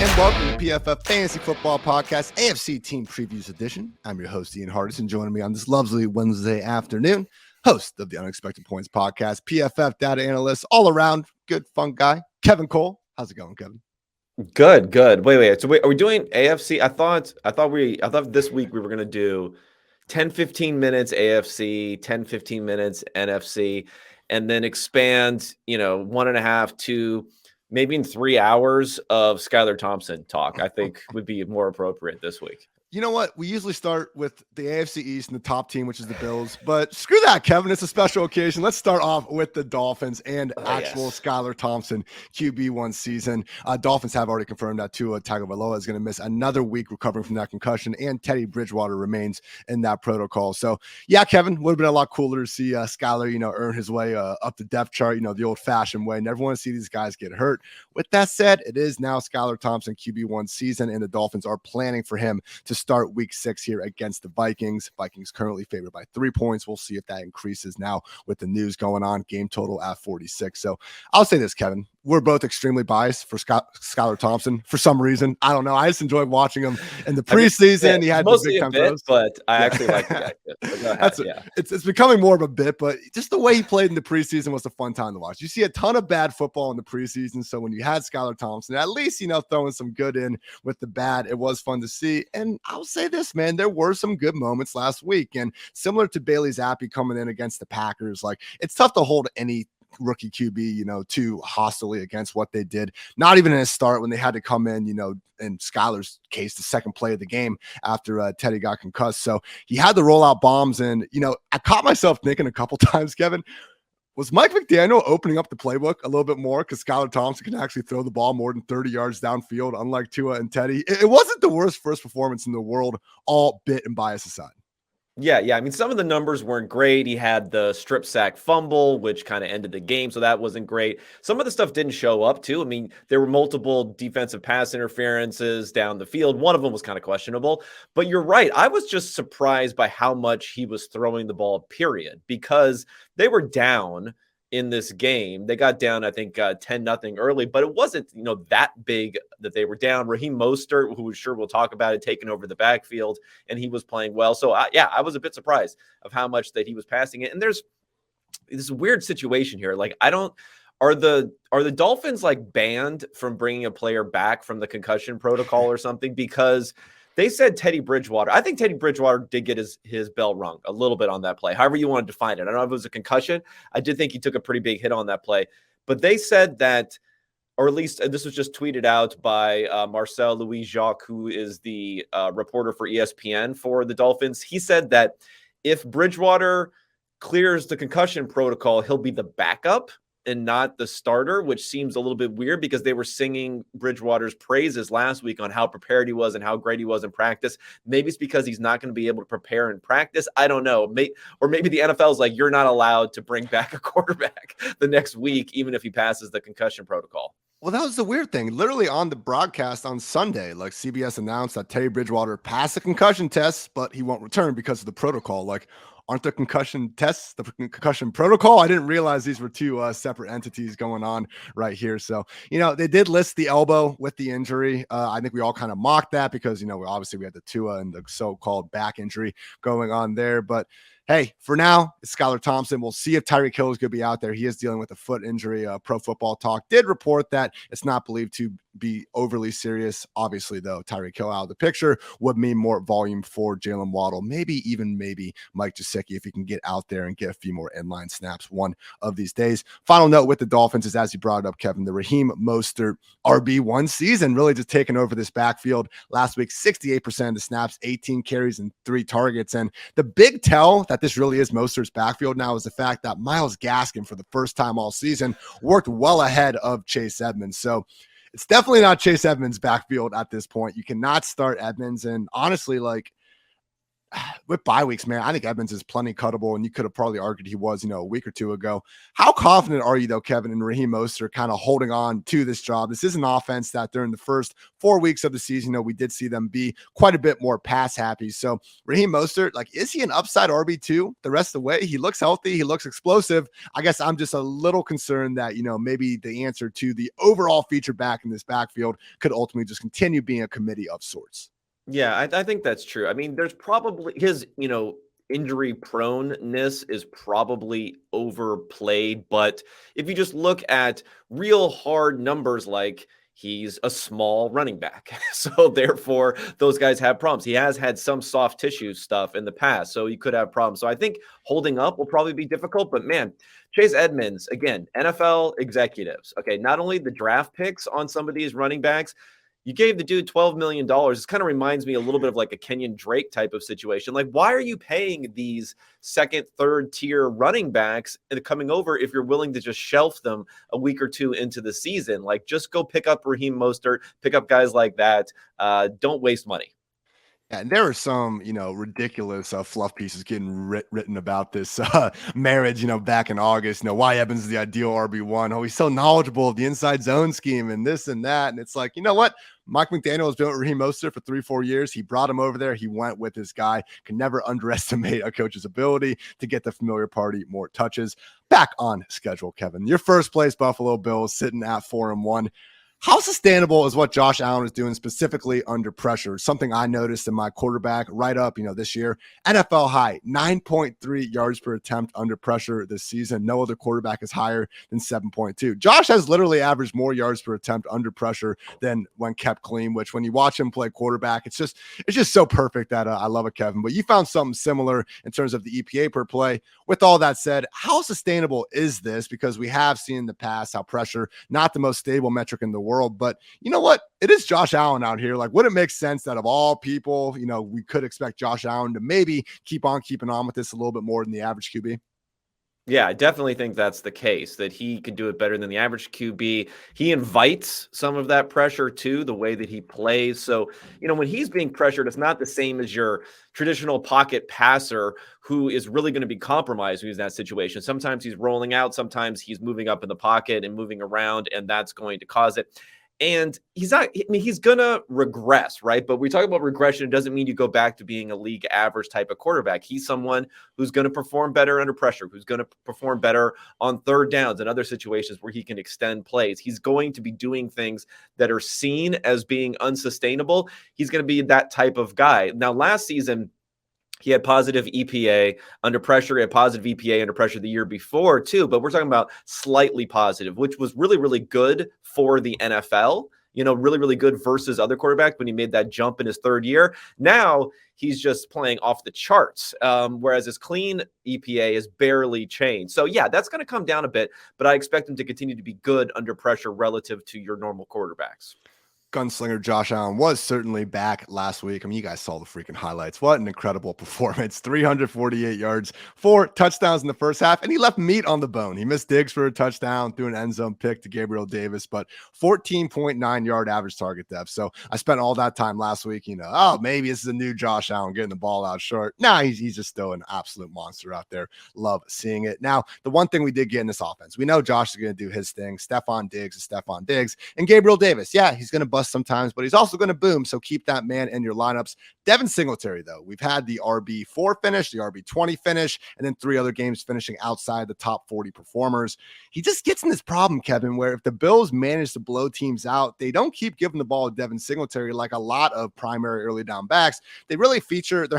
and welcome to PFF Fantasy Football Podcast, AFC Team Previews Edition. I'm your host, Ian Hartitz, and joining me on this lovely Wednesday afternoon, host of the Unexpected Points Podcast, PFF data analyst, all around good, fun guy, Kevin Cole. How's it going, Kevin? Good. Wait. So are we doing AFC? I thought this week we were going to do 10, 15 minutes AFC, 10, 15 minutes NFC, and then expand, 1.5 to maybe in 3 hours of Skylar Thompson talk. I think would be more appropriate this week. You know what? We usually start with the AFC East and the top team, which is the Bills. But screw that, Kevin. It's a special occasion. Let's start off with the Dolphins and actual Skylar Thompson QB1 season. Dolphins have already confirmed that Tua Tagovailoa is going to miss another week recovering from that concussion, and Teddy Bridgewater remains in that protocol. So, yeah, Kevin, would have been a lot cooler to see Skylar, earn his way up the depth chart, the old-fashioned way. Never want to see these guys get hurt. With that said, it is now Skylar Thompson QB1 season, and the Dolphins are planning for him to start week 6 here against the Vikings. Vikings currently favored by 3 points. We'll see if that increases now with the news going on. Game total at 46. So I'll say this, Kevin. We're both extremely biased for Skylar Thompson for some reason. I don't know. I just enjoyed watching him in the preseason. He had mostly the big a bit, but I actually like the guy. It's becoming more of a bit, but just the way he played in the preseason was a fun time to watch. You see a ton of bad football in the preseason. So when you had Skylar Thompson, at least, throwing some good in with the bad, it was fun to see. And I'll say this, man, there were some good moments last week. And similar to Bailey Zappi coming in against the Packers, like it's tough to hold any rookie QB, too hostilely against what they did. Not even in his start when they had to come in, in Skylar's case, the second play of the game after Teddy got concussed. So he had to roll out bombs. And, I caught myself thinking a couple times, Kevin, was Mike McDaniel opening up the playbook a little bit more because Skylar Thompson can actually throw the ball more than 30 yards downfield, unlike Tua and Teddy? It wasn't the worst first performance in the world, all bit and bias aside. Yeah. I mean, some of the numbers weren't great. He had the strip sack fumble, which kind of ended the game, so that wasn't great. Some of the stuff didn't show up, too. I mean, there were multiple defensive pass interferences down the field. One of them was kind of questionable. But you're right. I was just surprised by how much he was throwing the ball, period, because they were down in this game. They got down, I think, 10-0 early, but it wasn't, that big that they were down. Raheem Mostert, who sure we'll talk about it, taking over the backfield, and he was playing well. So, I was a bit surprised of how much that he was passing it. And there's this weird situation here. Like, are the Dolphins like banned from bringing a player back from the concussion protocol or something? Because they said Teddy Bridgewater. I think Teddy Bridgewater did get his bell rung a little bit on that play. However you want to define it. I don't know if it was a concussion. I did think he took a pretty big hit on that play. But they said that, or at least this was just tweeted out by Marcel Louis-Jacques, who is the reporter for ESPN for the Dolphins. He said that if Bridgewater clears the concussion protocol, he'll be the backup and not the starter, which seems a little bit weird because they were singing Bridgewater's praises last week on how prepared he was and how great he was in practice. Maybe it's because he's not going to be able to prepare in practice. I don't know. Or maybe the NFL is like, you're not allowed to bring back a quarterback the next week, even if he passes the concussion protocol. Well, that was the weird thing. Literally on the broadcast on Sunday, like CBS announced that Teddy Bridgewater passed the concussion test, but he won't return because of the protocol. Like, aren't the concussion tests the concussion protocol? I didn't realize these were two separate entities going on right here. So, they did list the elbow with the injury. I think we all kind of mocked that because, obviously we had the Tua and the so-called back injury going on there. But hey, for now, it's Skylar Thompson. We'll see if Tyreek Hill is going to be out there. He is dealing with a foot injury. Pro Football Talk did report that it's not believed to be overly serious. Obviously, though, Tyreek Hill out of the picture would mean more volume for Jalen Waddle, maybe Mike Gesicki if he can get out there and get a few more inline snaps one of these days. Final note with the Dolphins is, as you brought it up, Kevin, the Raheem Mostert RB1 season really just taking over this backfield. Last week, 68% of the snaps, 18 carries and 3 targets. And the big tell that this really is Mostert's backfield now is the fact that Myles Gaskin, for the first time all season, worked well ahead of Chase Edmonds. So it's definitely not Chase Edmonds' backfield at this point. You cannot start Edmonds. And honestly, like, with bye weeks, man, I think Edmonds is plenty cuttable, and you could have probably argued he was, a week or two ago. How confident are you, though, Kevin, and Raheem Mostert kind of holding on to this job? This is an offense that during the first 4 weeks of the season, we did see them be quite a bit more pass happy. So Raheem Mostert, is he an upside RB2 the rest of the way? He looks healthy. He looks explosive. I guess I'm just a little concerned that, maybe the answer to the overall feature back in this backfield could ultimately just continue being a committee of sorts. Yeah, I think that's true. I mean, there's probably his, injury proneness is probably overplayed. But if you just look at real hard numbers, like he's a small running back. So therefore, those guys have problems. He has had some soft tissue stuff in the past, so he could have problems. So I think holding up will probably be difficult. But man, Chase Edmonds, again, NFL executives. Okay, not only the draft picks on some of these running backs, you gave the dude $12 million. This kind of reminds me a little bit of like a Kenyon Drake type of situation. Like, why are you paying these second, third tier running backs and coming over if you're willing to just shelf them a week or two into the season? Like, just go pick up Raheem Mostert, pick up guys like that. Don't waste money. And there are some, ridiculous fluff pieces getting written about this marriage, back in August. Why Evans is the ideal RB1. Oh, he's so knowledgeable of the inside zone scheme and this and that. And it's like, you know what? Mike McDaniel has been with Raheem Mostert for 3-4 years. He brought him over there. He went with this guy. Can never underestimate a coach's ability to get the familiar party more touches. Back on schedule, Kevin. Your first place Buffalo Bills sitting at 4-1. How sustainable is what Josh Allen is doing specifically under pressure? Something I noticed in my quarterback right up, this year. NFL high, 9.3 yards per attempt under pressure this season. No other quarterback is higher than 7.2. Josh has literally averaged more yards per attempt under pressure than when kept clean, which when you watch him play quarterback, it's just so perfect that I love it, Kevin. But you found something similar in terms of the EPA per play. With all that said, how sustainable is this? Because we have seen in the past how pressure, not the most stable metric in the world, but you know what? It is Josh Allen out here. Like, would it make sense that of all people, we could expect Josh Allen to maybe keep on keeping on with this a little bit more than the average QB? Yeah, I definitely think that's the case, that he can do it better than the average QB. He invites some of that pressure too, the way that he plays. So, when he's being pressured, it's not the same as your traditional pocket passer who is really going to be compromised when he's in that situation. Sometimes he's rolling out, sometimes he's moving up in the pocket and moving around, and that's going to cause it. And he's going to regress, right? But we talk about regression. It doesn't mean you go back to being a league average type of quarterback. He's someone who's going to perform better under pressure, who's going to perform better on third downs and other situations where he can extend plays. He's going to be doing things that are seen as being unsustainable. He's going to be that type of guy. Now, last season, he had positive EPA under pressure. He had positive EPA under pressure the year before too, but we're talking about slightly positive, which was really, really good for the NFL, really, really good versus other quarterbacks when he made that jump in his third year. Now he's just playing off the charts, whereas his clean EPA is barely changed. So yeah, that's going to come down a bit, but I expect him to continue to be good under pressure relative to your normal quarterbacks. Gunslinger Josh Allen was certainly back last week. I mean, you guys saw the freaking highlights. What an incredible performance. 348 yards, 4 touchdowns in the first half, and he left meat on the bone. He missed Diggs for a touchdown, threw an end zone pick to Gabriel Davis, but 14.9 yard average target depth. So I spent all that time last week, maybe this is a new Josh Allen getting the ball out short. Nah, he's just still an absolute monster out there. Love seeing it. Now, the one thing we did get in this offense, we know Josh is going to do his thing. Stephon Diggs is Stephon Diggs, and Gabriel Davis, yeah, he's going to bust sometimes, but he's also going to boom. So keep that man in your lineups. Devin Singletary, though, we've had the RB4 finish, the RB20 finish, and then 3 other games finishing outside the top 40 performers. He just gets in this problem, Kevin, where if the Bills manage to blow teams out, they don't keep giving the ball to Devin Singletary like a lot of primary early down backs. They're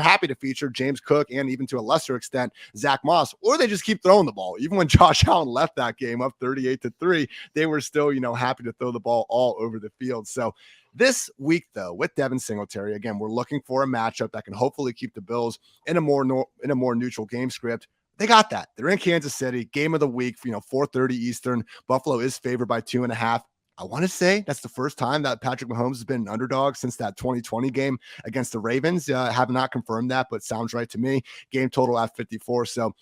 happy to feature James Cook and even to a lesser extent, Zach Moss, or they just keep throwing the ball. Even when Josh Allen left that game up 38-3, they were still, happy to throw the ball all over the field. So this week, though, with Devin Singletary, again, we're looking for a matchup that can hopefully keep the Bills in a more neutral game script. They got that. They're in Kansas City, game of the week, 4:30 Eastern. Buffalo is favored by 2.5. I want to say that's the first time that Patrick Mahomes has been an underdog since that 2020 game against the Ravens. Have not confirmed that, but sounds right to me. Game total at 54. So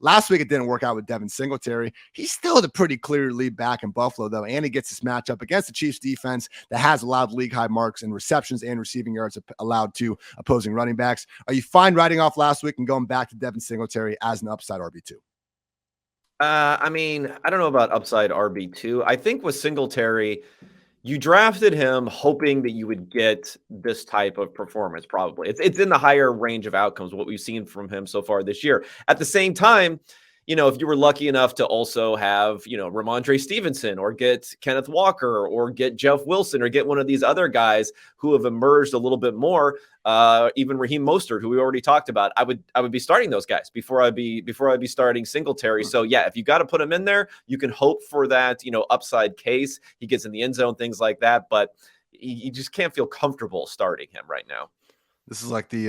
Last week, it didn't work out with Devin Singletary. He's still the pretty clear lead back in Buffalo, though, and he gets this matchup against the Chiefs defense that has allowed league-high marks in receptions and receiving yards allowed to opposing running backs. Are you fine writing off last week and going back to Devin Singletary as an upside RB2? I mean, I don't know about upside RB2. I think with Singletary, you drafted him hoping that you would get this type of performance, probably. It's in the higher range of outcomes, what we've seen from him so far this year. At the same time, if you were lucky enough to also have, Ramondre Stevenson or get Kenneth Walker or get Jeff Wilson or get one of these other guys who have emerged a little bit more, even Raheem Mostert, who we already talked about, I would be starting those guys before I'd be starting Singletary. So yeah, if you got to put him in there, you can hope for that, upside case. He gets in the end zone, things like that, but you just can't feel comfortable starting him right now. This is like the,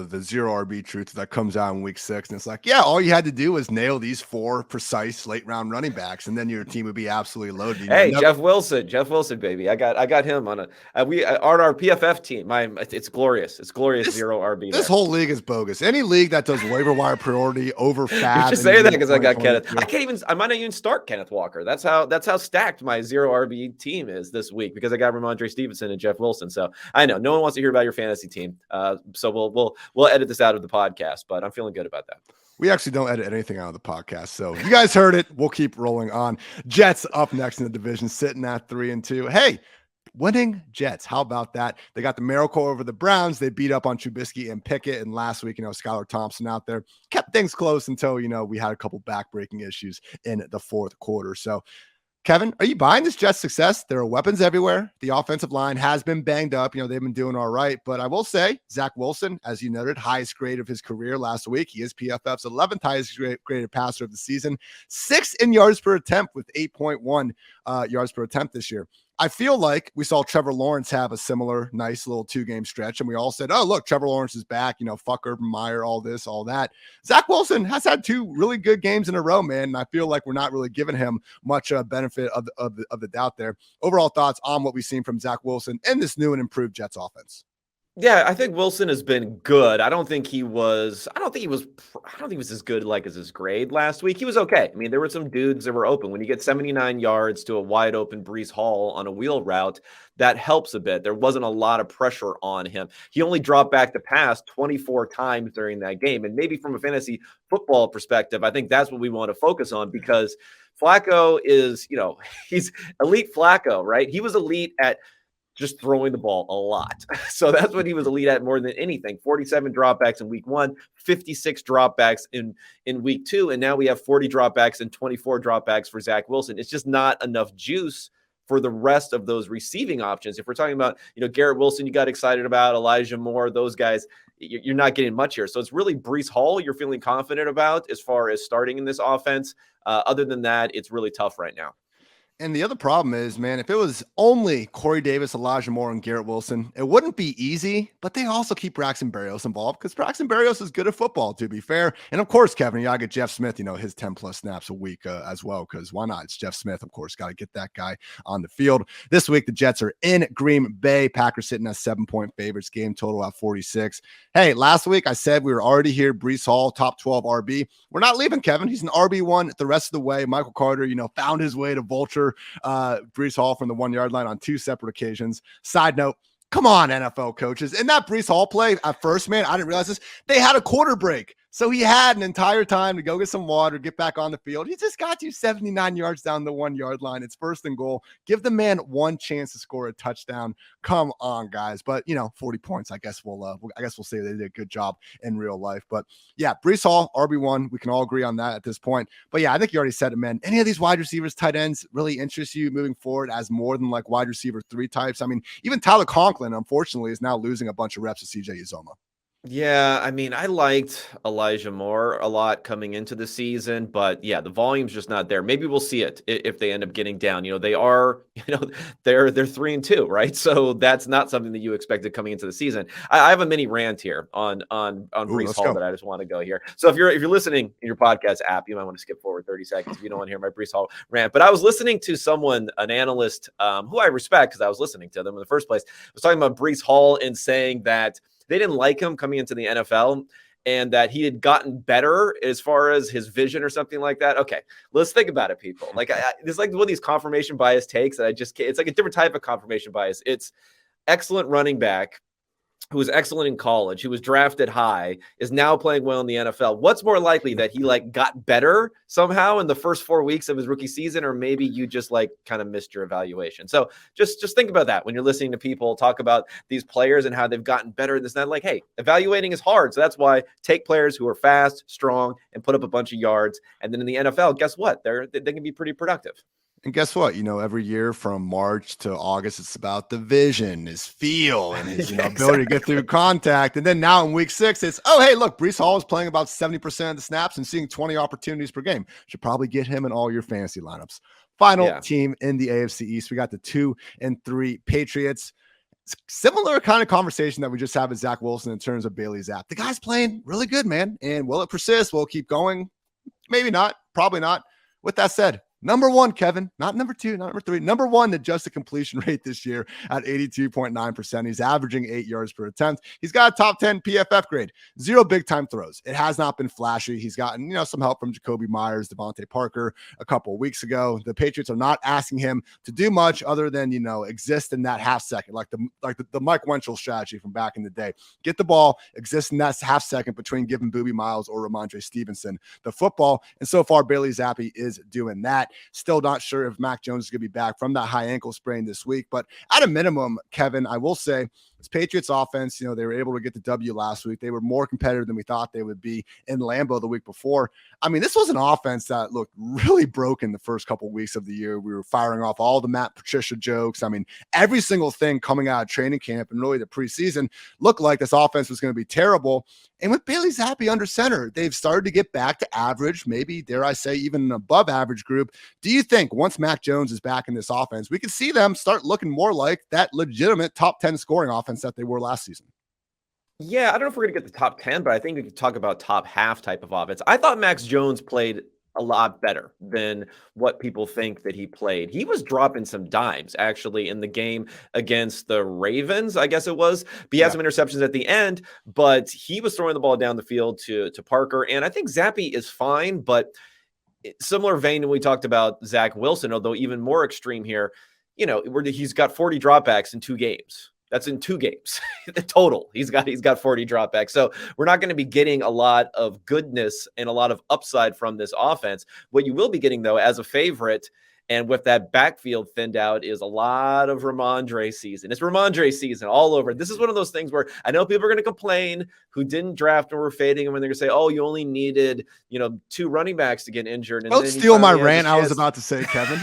the zero RB truth that comes out in week 6. And it's like, yeah, all you had to do was nail these 4 precise late round running backs, and then your team would be absolutely loaded. Hey, Jeff Wilson, baby. I got him on on our PFF team. It's glorious. It's glorious zero RB. This whole league is bogus. Any league that does waiver wire priority over fab. You just say that because I got Kenneth. I might not even start Kenneth Walker. That's how stacked my zero RB team is this week because I got Ramondre Stevenson and Jeff Wilson. So I know no one wants to hear about your fantasy team. So we'll edit this out of the podcast, but I'm feeling good about that. We actually don't edit anything out of the podcast. So you guys heard it. We'll keep rolling on. Jets up next in the division, sitting at 3-2. Hey, winning Jets. How about that? They got the miracle over the Browns. They beat up on Trubisky and Pickett. And last week, Skylar Thompson out there kept things close until, we had a couple backbreaking issues in the fourth quarter. So Kevin, are you buying this Jets success? There are weapons everywhere. The offensive line has been banged up. They've been doing all right. But I will say, Zach Wilson, as you noted, highest grade of his career last week. He is PFF's 11th highest graded passer of the season. 6th in yards per attempt with 8.1 yards per attempt this year. I feel like we saw Trevor Lawrence have a similar nice little 2-game stretch, and we all said, oh, look, Trevor Lawrence is back, fuck Urban Meyer, all this, all that. Zach Wilson has had 2 really good games in a row, man, and I feel like we're not really giving him much benefit of the doubt there. Overall thoughts on what we've seen from Zach Wilson and this new and improved Jets offense? Yeah, I think Wilson has been good. I don't think he was as good as his grade last week. He was okay. I mean, there were some dudes that were open. When you get 79 yards to a wide open Breece Hall on a wheel route, that helps a bit. There wasn't a lot of pressure on him. He only dropped back to pass 24 times during that game. And maybe from a fantasy football perspective, I think that's what we want to focus on because Flacco is, he's elite Flacco, right? He was elite at just throwing the ball a lot. So that's what he was elite at more than anything. 47 dropbacks in week 1, 56 dropbacks in week 2. And now we have 40 dropbacks and 24 dropbacks for Zach Wilson. It's just not enough juice for the rest of those receiving options. If we're talking about, Garrett Wilson, you got excited about, Elijah Moore, those guys, you're not getting much here. So it's really Breece Hall you're feeling confident about as far as starting in this offense. Other than that, it's really tough right now. And the other problem is, man, if it was only Corey Davis, Elijah Moore, and Garrett Wilson, it wouldn't be easy, but they also keep Braxton Berrios involved because Braxton Berrios is good at football, to be fair. And of course, Kevin, you got to get Jeff Smith, his 10+ snaps a week as well, because why not? It's Jeff Smith, of course, got to get that guy on the field. This week, the Jets are in Green Bay. Packers sitting at 7-point favorites, game total at 46. Hey, last week I said we were already here, Breece Hall, top 12 RB. We're not leaving, Kevin. He's an RB1 the rest of the way. Michael Carter, found his way to vulture Breece Hall from the 1-yard line on 2 separate occasions. Side note, come on, NFL coaches. In that Breece Hall play at first, man, I didn't realize this. They had a quarter break. So he had an entire time to go get some water, get back on the field. He just got you 79 yards down the 1-yard line. It's 1st and goal. Give the man one chance to score a touchdown. Come on, guys. But 40 points. I guess we'll say they did a good job in real life. But yeah, Breece Hall, RB1. We can all agree on that at this point. But yeah, I think you already said it, man. Any of these wide receivers, tight ends really interest you moving forward as more than like wide receiver 3 types? I mean, even Tyler Conklin, unfortunately, is now losing a bunch of reps to CJ Uzomah. Yeah, I mean, I liked Elijah Moore a lot coming into the season, but yeah, the volume's just not there. Maybe we'll see it if they end up getting down. They are, they're 3-2, right? So that's not something that you expected coming into the season. I have a mini rant here on Breece Hall that I just want to go here. So if you're listening in your podcast app, you might want to skip forward 30 seconds if you don't want to hear my Breece Hall rant. But I was listening to an analyst who I respect because I was listening to them in the first place, was talking about Breece Hall and saying that they didn't like him coming into the NFL. and that he had gotten better as far as his vision or something like that. Okay, let's think about it, people. Like, it's like one of these confirmation bias takes that I just can't. It's like a different type of confirmation bias. It's excellent running back who was excellent in college, who was drafted high, is now playing well in the NFL. What's more likely, that he like got better somehow in the first 4 weeks of his rookie season, or maybe you just like kind of missed your evaluation? So just think about that when you're listening to people talk about these players and how they've gotten better. It's not like, hey, evaluating is hard. So that's why take players who are fast, strong, and put up a bunch of yards. And then in the NFL, guess what? They can be pretty productive. And guess what? Every year from March to August, it's about the vision, his feel, and his ability to get through contact. And then now in week 6, it's, oh, hey, look, Breece Hall is playing about 70% of the snaps and seeing 20 opportunities per game. Should probably get him in all your fantasy lineups. Final team in the AFC East, we got the 2 and 3 Patriots. Similar kind of conversation that we just had with Zach Wilson in terms of Bailey Zappe. The guy's playing really good, man. And will it persist? Will it keep going? Maybe not. Probably not. With that said, number 1, Kevin, not number 2, not number 3, number 1 adjusted completion rate this year at 82.9%. He's averaging 8 yards per attempt. He's got a top 10 PFF grade, 0 big time throws. It has not been flashy. He's gotten, some help from Jacoby Myers, Devontae Parker a couple of weeks ago. The Patriots are not asking him to do much other than, exist in that half second, like the Mike Winchell strategy from back in the day. Get the ball, exist in that half second between giving Boobie Miles or Ramondre Stevenson the football. And so far, Bailey Zappe is doing that. Still not sure if Mac Jones is going to be back from that high ankle sprain this week. But at a minimum, Kevin, I will say this Patriots offense, they were able to get the W last week. They were more competitive than we thought they would be in Lambeau the week before. I mean, this was an offense that looked really broken the first couple of weeks of the year. We were firing off all the Matt Patricia jokes. I mean, every single thing coming out of training camp and really the preseason looked like this offense was going to be terrible. And with Bailey Zappe under center, they've started to get back to average, maybe, dare I say, even an above average group. Do you think once Mac Jones is back in this offense, we could see them start looking more like that legitimate top 10 scoring offense that they were last season? Yeah, I don't know if we're going to get the top 10, but I think we could talk about top half type of offense. I thought Max Jones played a lot better than what people think that he played. He was dropping some dimes actually in the game against the Ravens, I guess it was. But he had some interceptions at the end, but he was throwing the ball down the field to Parker. And I think Zappe is fine, but similar vein when we talked about Zach Wilson, although even more extreme here, he's got 40 dropbacks in 2 games. That's in 2 games. The total. He's got 40 dropbacks. So we're not going to be getting a lot of goodness and a lot of upside from this offense. What you will be getting, though, as a favorite, and with that backfield thinned out, is a lot of Ramondre season. It's Ramondre season all over. This is one of those things where I know people are going to complain who didn't draft and were fading him, and they're going to say, oh, you only needed, 2 running backs to get injured. And don't steal my rant I was about to say, Kevin.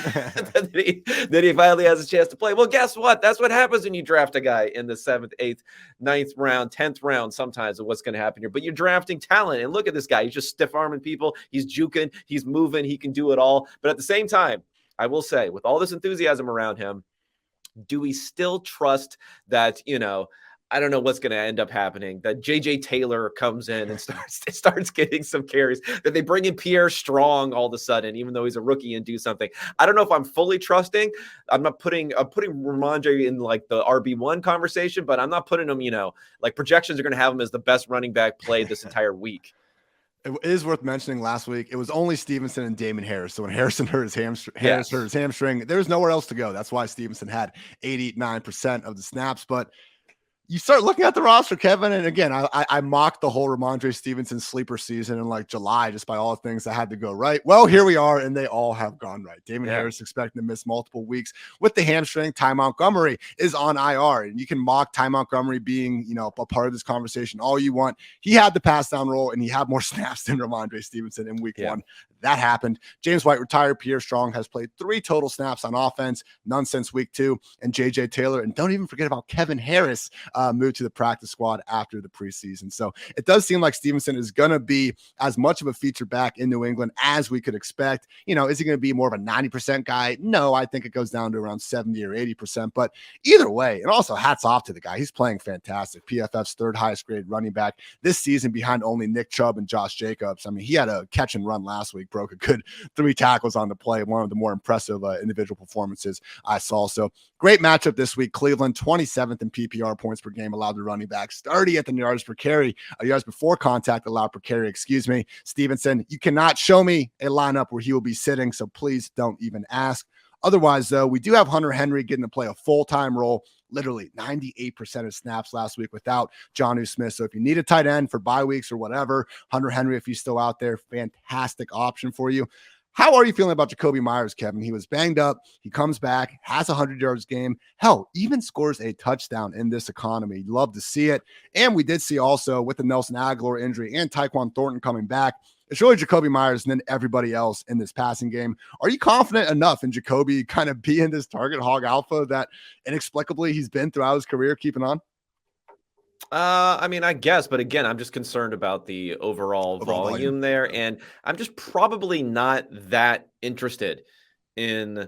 Then he finally has a chance to play. Well, guess what? That's what happens when you draft a guy in the 7th, 8th, 9th round, 10th round sometimes of what's going to happen here. But you're drafting talent. And look at this guy. He's just stiff-arming people. He's juking. He's moving. He can do it all. But at the same time, I will say, with all this enthusiasm around him, do we still trust that, I don't know what's going to end up happening, that J.J. Taylor comes in and starts getting some carries, that they bring in Pierre Strong all of a sudden, even though he's a rookie, and do something. I don't know if I'm fully trusting. I'm putting Ramondre in like the RB1 conversation, but I'm not putting him, like projections are going to have him as the best running back played this entire week. It is worth mentioning last week, it was only Stevenson and Damon Harris. So when Harrison hurt his hamstring, there was nowhere else to go. That's why Stevenson had 89% of the snaps. But you start looking at the roster, Kevin, and again, I mocked the whole Ramondre Stevenson sleeper season in like July just by all the things that had to go right. Well, here we are, and they all have gone right. Damon Harris expecting to miss multiple weeks with the hamstring. Ty Montgomery is on IR, and you can mock Ty Montgomery being, a part of this conversation all you want. He had the pass down role, and he had more snaps than Ramondre Stevenson in week 1. That happened. James White retired. Pierre Strong has played 3 total snaps on offense, none since week 2. And J.J. Taylor, and don't even forget about Kevin Harris, moved to the practice squad after the preseason. So it does seem like Stevenson is going to be as much of a feature back in New England as we could expect. Is he going to be more of a 90% guy? No, I think it goes down to around 70 or 80%. But either way, and also hats off to the guy. He's playing fantastic. PFF's 3rd highest grade running back this season behind only Nick Chubb and Josh Jacobs. I mean, he had a catch and run last week, broke a good 3 tackles on the play. One of the more impressive individual performances I saw. So great matchup this week. Cleveland 27th in PPR points per per game allowed to running backs, 30th in yards before contact allowed per carry, Stevenson, you cannot show me a lineup where he will be sitting, so please don't even ask. Otherwise, though, we do have Hunter Henry getting to play a full-time role, literally 98% of snaps last week without Jonnu Smith. So if you need a tight end for bye weeks or whatever, Hunter Henry, if he's still out there, fantastic option for you. How are you feeling about Jacoby Myers, Kevin? He was banged up. He comes back, has a 100 yards game. Hell, even scores a touchdown in this economy. Love to see it. And we did see also with the Nelson Aguilar injury and Tyquan Thornton coming back, it's really Jacoby Myers and then everybody else in this passing game. Are you confident enough in Jacoby kind of being this target hog alpha that inexplicably he's been throughout his career keeping on? I mean, I guess, but again, I'm just concerned about the overall volume there, and I'm just probably not that interested in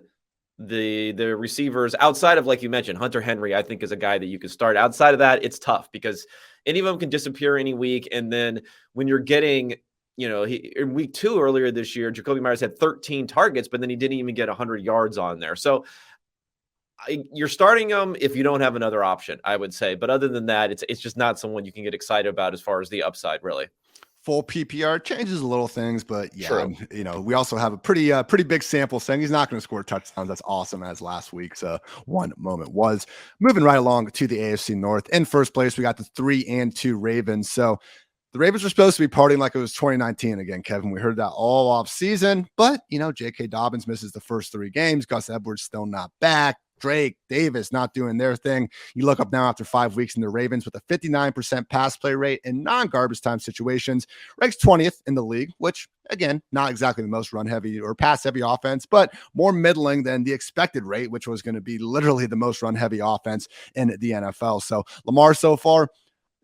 the receivers outside of, like you mentioned, Hunter Henry. I think is a guy that you can start. Outside of that, it's tough because any of them can disappear any week, and then when you're getting, in week 2 earlier this year, Jacoby Myers had 13 targets, but then he didn't even get 100 yards on there. So you're starting him if you don't have another option, I would say. But other than that, it's just not someone you can get excited about as far as the upside, really. Full PPR changes a little things, but yeah, we also have a pretty big sample saying he's not going to score touchdowns. That's awesome, as last week's one moment was. Moving right along to the AFC North. In first place, we got the 3-2 Ravens. So the Ravens were supposed to be partying like it was 2019 again, Kevin. We heard that all off season, but J.K. Dobbins misses the first 3 games. Gus Edwards still not back. Drake, Davis not doing their thing. You look up now after 5 weeks in the Ravens with a 59% pass play rate in non-garbage time situations, ranks 20th in the league, which again, not exactly the most run heavy or pass heavy offense, but more middling than the expected rate, which was going to be literally the most run heavy offense in the NFL. So Lamar so far,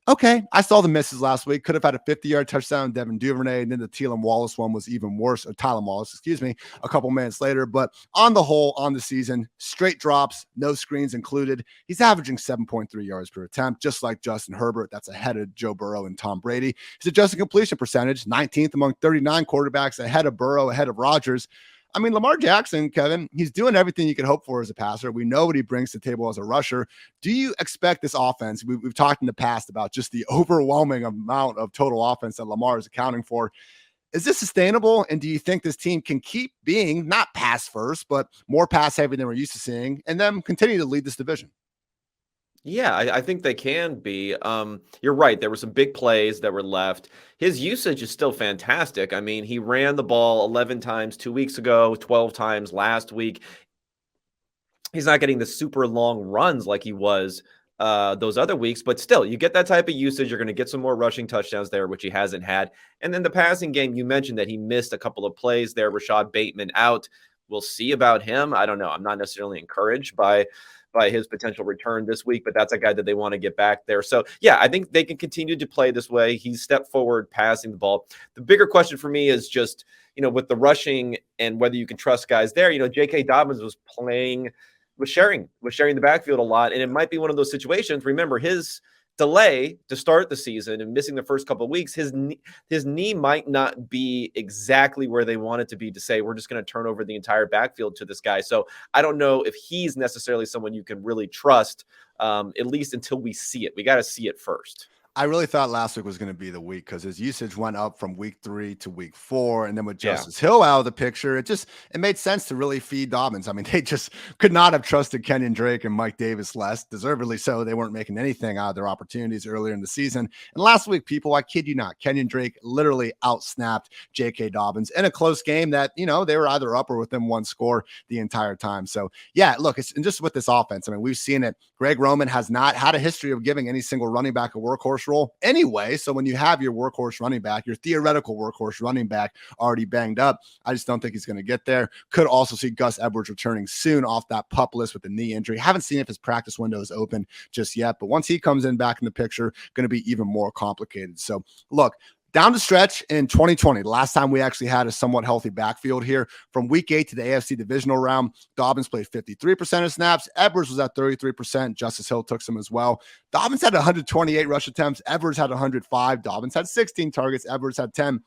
okay, I saw the misses last week. Could have had a 50-yard touchdown, Devin Duvernay, and then the Tylan Wallace one was even worse, or Tylan Wallace, a couple minutes later. But on the whole, on the season, straight drops, no screens included. He's averaging 7.3 yards per attempt, just like Justin Herbert. That's ahead of Joe Burrow and Tom Brady. His adjusted completion percentage, 19th among 39 quarterbacks, ahead of Burrow, ahead of Rodgers. I mean, Lamar Jackson, Kevin, he's doing everything you could hope for as a passer. We know what he brings to the table as a rusher. Do you expect this offense? We've talked in the past about just the overwhelming amount of total offense that Lamar is accounting for. Is this sustainable? And do you think this team can keep being not pass first, but more pass heavy than we're used to seeing, and then continue to lead this division? Yeah, I think they can be. You're right. There were some big plays that were left. His usage is still fantastic. I mean, he ran the ball 11 times 2 weeks ago, 12 times last week. He's not getting the super long runs like he was those other weeks, but still, you get that type of usage. You're going to get some more rushing touchdowns there, which he hasn't had. And then the passing game, you mentioned that he missed a couple of plays there. Rashad Bateman out. We'll see about him. I don't know. I'm not necessarily encouraged by his potential return this week, but that's a guy that they want to get back there. So yeah, I think they can continue to play this way. He's stepped forward passing the ball. The bigger question for me is just, with the rushing and whether you can trust guys there. J.K. Dobbins was sharing the backfield a lot. And it might be one of those situations. Remember, his delay to start the season and missing the first couple of weeks, his knee might not be exactly where they want it to be to say, we're just going to turn over the entire backfield to this guy. So I don't know if he's necessarily someone you can really trust, at least until we see it. We got to see it first. I really thought last week was going to be the week because his usage went up from week 3 to week 4. And then with Justice Hill out of the picture, it made sense to really feed Dobbins. I mean, they just could not have trusted Kenyon Drake and Mike Davis less, deservedly so. They weren't making anything out of their opportunities earlier in the season. And last week, people, I kid you not, Kenyon Drake literally outsnapped J.K. Dobbins in a close game that, they were either up or within one score the entire time. So yeah, look, and just with this offense, I mean, we've seen it. Greg Roman has not had a history of giving any single running back a workhorse role anyway. So when you have your workhorse running back, your theoretical workhorse running back already banged up, I just don't think he's going to get there. Could also see Gus Edwards returning soon off that PUP list with the knee injury. Haven't seen if his practice window is open just yet, but once he comes in back in the picture, going to be even more complicated. So look, down the stretch in 2020, the last time we actually had a somewhat healthy backfield here, from week 8 to the AFC divisional round, Dobbins played 53% of snaps. Edwards was at 33%. Justice Hill took some as well. Dobbins had 128 rush attempts. Edwards had 105. Dobbins had 16 targets. Edwards had 10.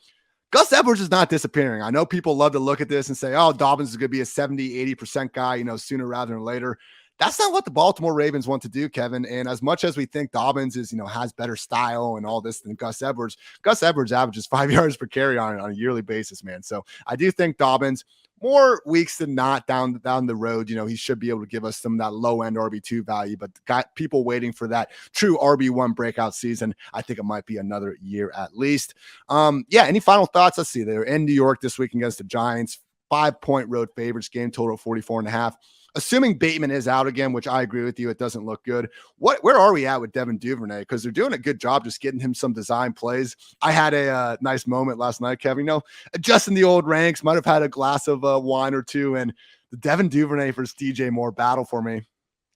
Gus Edwards is not disappearing. I know people love to look at this and say, oh, Dobbins is going to be a 70, 80% guy, sooner rather than later. That's not what the Baltimore Ravens want to do, Kevin. And as much as we think Dobbins is, has better style and all this than Gus Edwards averages 5 yards per carry on a yearly basis, man. So I do think Dobbins, more weeks than not down the road, he should be able to give us some of that low end RB2 value, but got people waiting for that true RB1 breakout season. I think it might be another year at least. Any final thoughts? Let's see. They're in New York this week against the Giants, 5-point road favorites, game total 44.5. Assuming Bateman is out again, which I agree with you, it doesn't look good. Where are we at with Devin Duvernay? Because they're doing a good job just getting him some design plays. I had a nice moment last night, Kevin. Adjusting the old ranks, might have had a glass of wine or two, and the Devin Duvernay versus DJ Moore battle for me.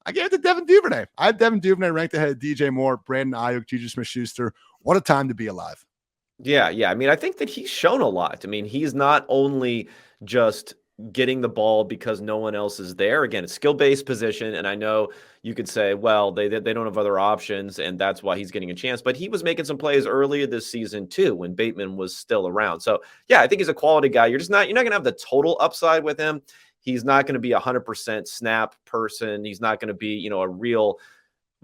I gave it to Devin Duvernay. I had Devin Duvernay ranked ahead of DJ Moore, Brandon Ayuk, Juju Smith-Schuster. What a time to be alive. Yeah. I mean, I think that he's shown a lot. I mean, he's not only just getting the ball because no one else is there. Again, it's skill-based position, and I know you could say, well, they don't have other options, and that's why he's getting a chance. But he was making some plays earlier this season too, when Bateman was still around. So yeah, I think he's a quality guy. You're not going to have the total upside with him. He's not going to be 100% snap person. He's not going to be, a real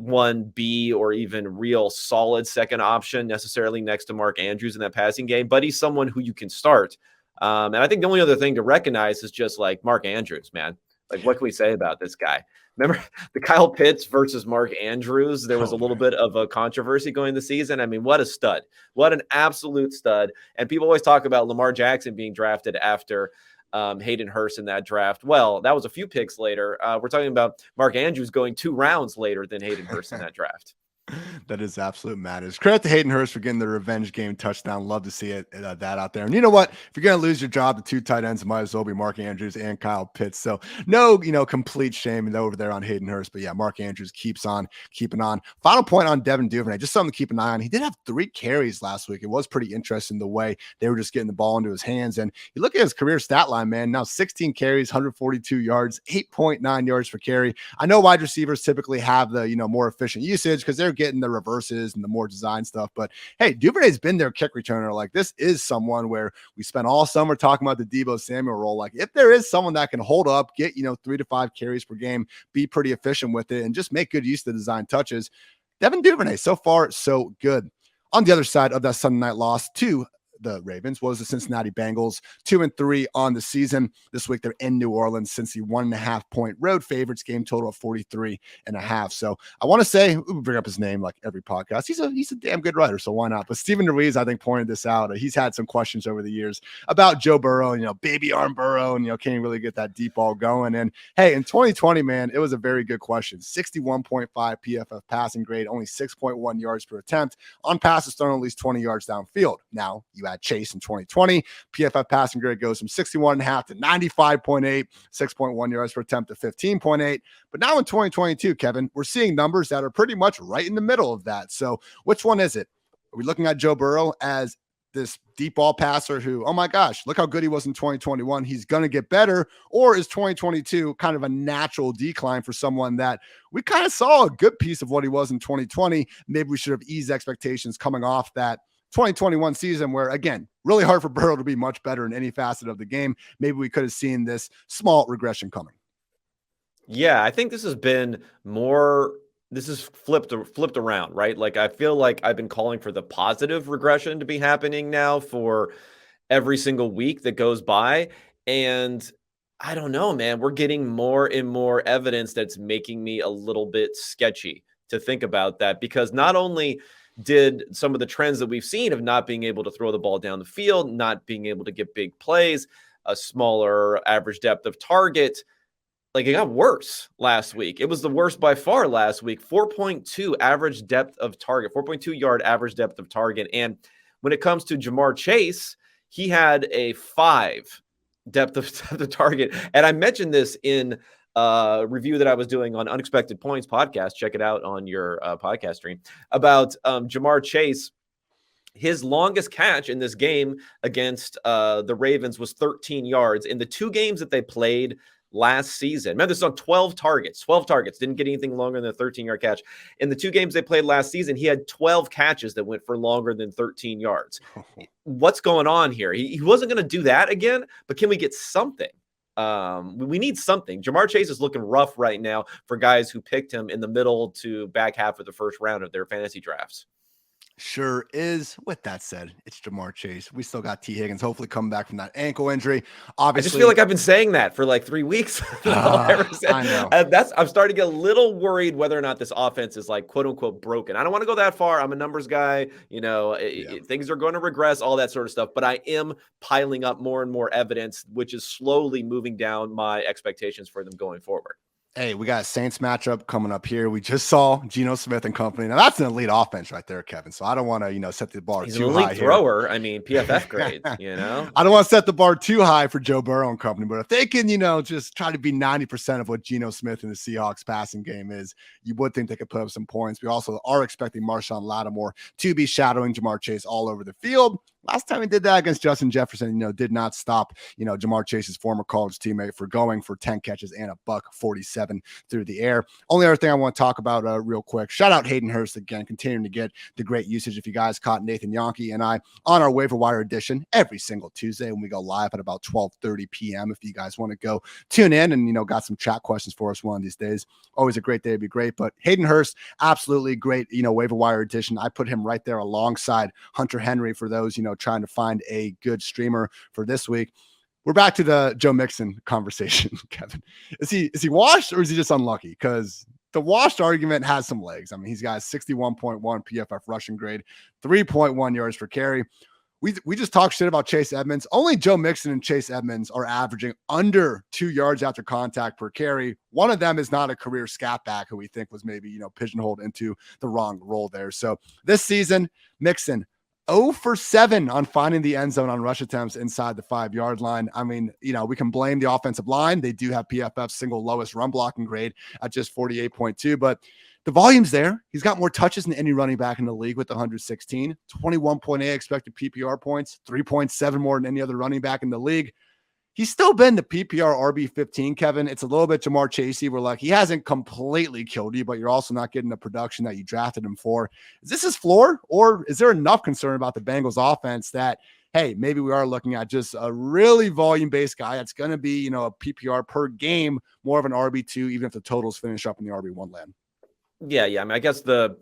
1B or even real solid second option necessarily next to Mark Andrews in that passing game, but he's someone who you can start. And I think the only other thing to recognize is just like Mark Andrews, man. Like, what can we say about this guy? Remember the Kyle Pitts versus Mark Andrews? There was a little bit of a controversy going the season. I mean, what a stud. What an absolute stud. And people always talk about Lamar Jackson being drafted after Hayden Hurst in that draft. Well, that was a few picks later. We're talking about Mark Andrews going 2 rounds later than Hayden Hurst in that draft. That is absolute madness. Credit to Hayden Hurst for getting the revenge game touchdown. Love to see that out there. And you know what? If you're going to lose your job, the 2 tight ends might as well be Mark Andrews and Kyle Pitts. So no, complete shame over there on Hayden Hurst. But yeah, Mark Andrews keeps on keeping on. Final point on Devin Duvernay, just something to keep an eye on. He did have 3 carries last week. It was pretty interesting the way they were just getting the ball into his hands. And you look at his career stat line, man, now 16 carries, 142 yards, 8.9 yards per carry. I know wide receivers typically have the, more efficient usage because they're getting the reverses and the more design stuff. But hey, Duvernay's been their kick returner. Like, this is someone where we spent all summer talking about the Deebo Samuel role. Like, if there is someone that can hold up, get 3 to 5 carries per game, be pretty efficient with it, and just make good use of the design touches, Devin Duvernay, so far so good. On the other side of that Sunday night loss to the Ravens was the Cincinnati Bengals, 2-3 on the season. This week they're in New Orleans, since the 1.5-point road favorites, game total of 43.5. So I want to say, we bring up his name like every podcast. He's a damn good writer, so why not? But Stephen Ruiz, I think, pointed this out. He's had some questions over the years about Joe Burrow, baby arm Burrow, and can't he really get that deep ball going. And hey, in 2020, man, it was a very good question. 61.5 PFF passing grade, only 6.1 yards per attempt on passes thrown at least 20 yards downfield. Now you add Chase in 2020, PFF passing grade goes from 61.5 to 95.8, 6.1 yards per attempt to 15.8. But now in 2022, Kevin, we're seeing numbers that are pretty much right in the middle of that. So which one is it? Are we looking at Joe Burrow as this deep ball passer who, oh my gosh, look how good he was in 2021, he's going to get better? Or is 2022 kind of a natural decline for someone that we kind of saw a good piece of what he was in 2020? Maybe we should have eased expectations coming off that 2021 season where, again, really hard for Burrow to be much better in any facet of the game. Maybe we could have seen this small regression coming. Yeah, I think this has been more, this is flipped around, right? Like, I feel like I've been calling for the positive regression to be happening now for every single week that goes by. And I don't know, man, we're getting more and more evidence that's making me a little bit sketchy to think about that, because not only did some of the trends that we've seen of not being able to throw the ball down the field, not being able to get big plays, a smaller average depth of target, like, it got worse last week. It was the worst by far last week. 4.2 average depth of target, 4.2 yard average depth of target. And when it comes to Jamar Chase, he had a 5 depth of target. And I mentioned this in review that I was doing on Unexpected Points podcast. Check it out on your podcast stream about Jamar Chase. His longest catch in this game against the Ravens was 13 yards. In the 2 games that they played last season, remember, this is on 12 targets, didn't get anything longer than a 13-yard catch. In the 2 games they played last season, he had 12 catches that went for longer than 13 yards. What's going on here? He wasn't going to do that again, but can we get something We need something. Jamar Chase is looking rough right now for guys who picked him in the middle to back half of the first round of their fantasy drafts. Sure is. With that said, it's Jamar Chase. We still got T. Higgins, hopefully coming back from that ankle injury. Obviously, I just feel like I've been saying that for like 3 weeks. I know. I'm starting to get a little worried whether or not this offense is like quote unquote broken. I don't want to go that far. I'm a numbers guy. Things are going to regress, all that sort of stuff. But I am piling up more and more evidence, which is slowly moving down my expectations for them going forward. Hey, we got a Saints matchup coming up here. We just saw Geno Smith and company. Now that's an elite offense right there, Kevin. So I don't want to, set the bar He's too an high. elite thrower. I mean, PFF grade. I don't want to set the bar too high for Joe Burrow and company. But if they can, just try to be 90% of what Geno Smith and the Seahawks passing game is, you would think they could put up some points. We also are expecting Marshawn Lattimore to be shadowing Jamar Chase all over the field. Last time he did that against Justin Jefferson, did not stop, Jamar Chase's former college teammate for going for 10 catches and $147 through the air. Only other thing I want to talk about real quick. Shout out Hayden Hurst again, continuing to get the great usage. If you guys caught Nathan Yonke and I on our waiver wire edition every single Tuesday when we go live at about 12:30 p.m. If you guys want to go tune in and, got some chat questions for us one of these days. Always a great day to be great. But Hayden Hurst, absolutely great, waiver wire edition. I put him right there alongside Hunter Henry for those, trying to find a good streamer for this week. We're back to the Joe Mixon conversation, Kevin. Is he washed or is he just unlucky? Because the washed argument has some legs. I mean, he's got 61.1 PFF rushing grade, 3.1 yards per carry. We just talked shit about Chase Edmonds. Only Joe Mixon and Chase Edmonds are averaging under 2 yards after contact per carry. One of them is not a career scat back who we think was maybe, pigeonholed into the wrong role there. So this season, Mixon 0 for 7 on finding the end zone on rush attempts inside the 5-yard line. I mean, we can blame the offensive line. They do have PFF's single lowest run blocking grade at just 48.2, but the volume's there. He's got more touches than any running back in the league with 116, 21.8 expected PPR points, 3.7 more than any other running back in the league. He's still been the PPR RB15, Kevin. It's a little bit Jamar Chasey. We're like, he hasn't completely killed you, but you're also not getting the production that you drafted him for. Is this his floor, or is there enough concern about the Bengals offense that, hey, maybe we are looking at just a really volume-based guy that's going to be, a PPR per game, more of an RB2, even if the totals finish up in the RB1 land? Yeah. I mean, I guess the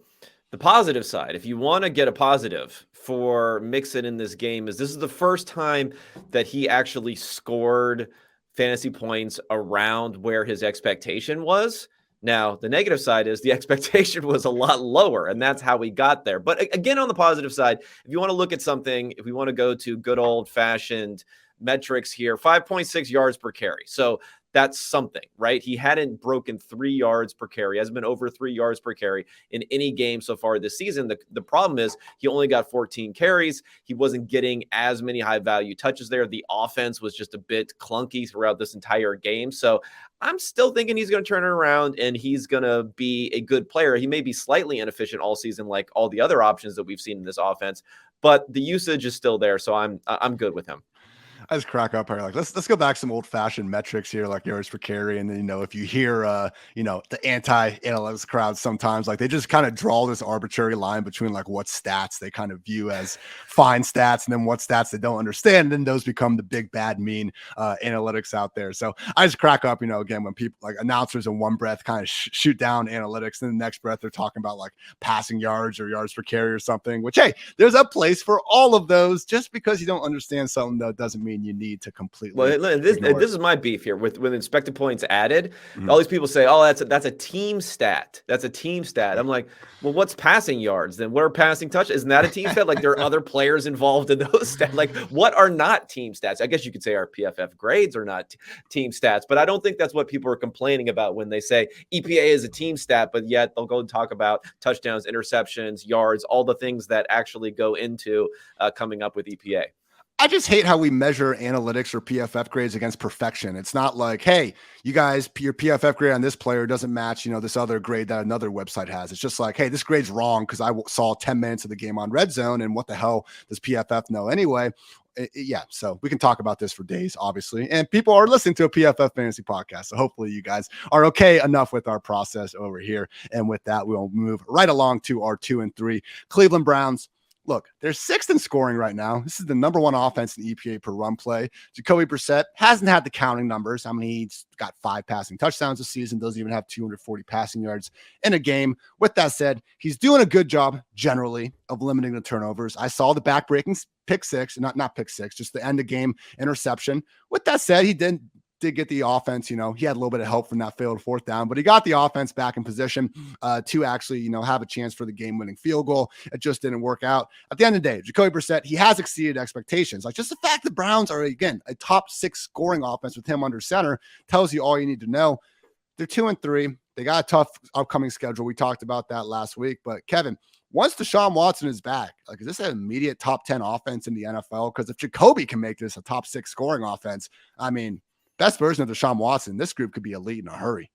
positive side, if you want to get a positive for Mixon in this game, is this is the first time that he actually scored fantasy points around where his expectation was. Now, the negative side is the expectation was a lot lower, and that's how we got there. But again, on the positive side, if you want to look at something, if we want to go to good old-fashioned metrics here, 5.6 yards per carry. So that's something, right? He hadn't broken 3 yards per carry, hasn't been over 3 yards per carry in any game so far this season. The problem is he only got 14 carries. He wasn't getting as many high value touches there. The offense was just a bit clunky throughout this entire game. So I'm still thinking he's going to turn it around and he's going to be a good player. He may be slightly inefficient all season, like all the other options that we've seen in this offense, but the usage is still there. So I'm good with him. I just crack up here. Like, let's go back some old fashioned metrics here, like yards per carry. And then, if you hear, the anti-analytics crowd sometimes, like they just kind of draw this arbitrary line between like what stats they kind of view as fine stats and then what stats they don't understand. And then those become the big, bad, mean analytics out there. So I just crack up, again, when people like announcers in one breath kind of shoot down analytics. And the next breath, they're talking about like passing yards or yards per carry or something, which, hey, there's a place for all of those. Just because you don't understand something, though, doesn't mean you need to completely. Well, this is my beef here with expected points added. Mm-hmm. All these people say, "Oh, that's a team stat. That's a team stat." I'm like, well, what's passing yards? Then what are passing touches? Isn't that a team stat? Like there are other players involved in those stats. Like what are not team stats? I guess you could say our PFF grades are not team stats, but I don't think that's what people are complaining about when they say EPA is a team stat. But yet they'll go and talk about touchdowns, interceptions, yards, all the things that actually go into coming up with EPA. I just hate how we measure analytics or PFF grades against perfection. It's not like, hey, you guys, your PFF grade on this player doesn't match, this other grade that another website has. It's just like, hey, this grade's wrong because I saw 10 minutes of the game on Red Zone, and what the hell does PFF know anyway? Yeah, so we can talk about this for days, obviously. And people are listening to a PFF Fantasy Podcast, so hopefully you guys are okay enough with our process over here. And with that, we'll move right along to our 2 and 3 Cleveland Browns. look, they're sixth in scoring right now. This is the number one offense in EPA per run play. Jacoby Brissett hasn't had the counting numbers. I mean, he's got 5 passing touchdowns this season, doesn't even have 240 passing yards in a game. With that said, he's doing a good job generally of limiting the turnovers. I saw the back-breaking pick six, not pick six, just the end of game interception. With that said, he did get the offense, he had a little bit of help from that failed fourth down, but he got the offense back in position to actually, have a chance for the game-winning field goal. It just didn't work out. At the end of the day, Jacoby Brissett, he has exceeded expectations. Like, just the fact the Browns are, again, a top 6 scoring offense with him under center tells you all you need to know. They're 2-3. They got a tough upcoming schedule. We talked about that last week, but Kevin, once Deshaun Watson is back, like, is this an immediate top 10 offense in the NFL? Because if Jacoby can make this a top 6 scoring offense, I mean, best version of Deshaun Watson, this group could be elite in a hurry.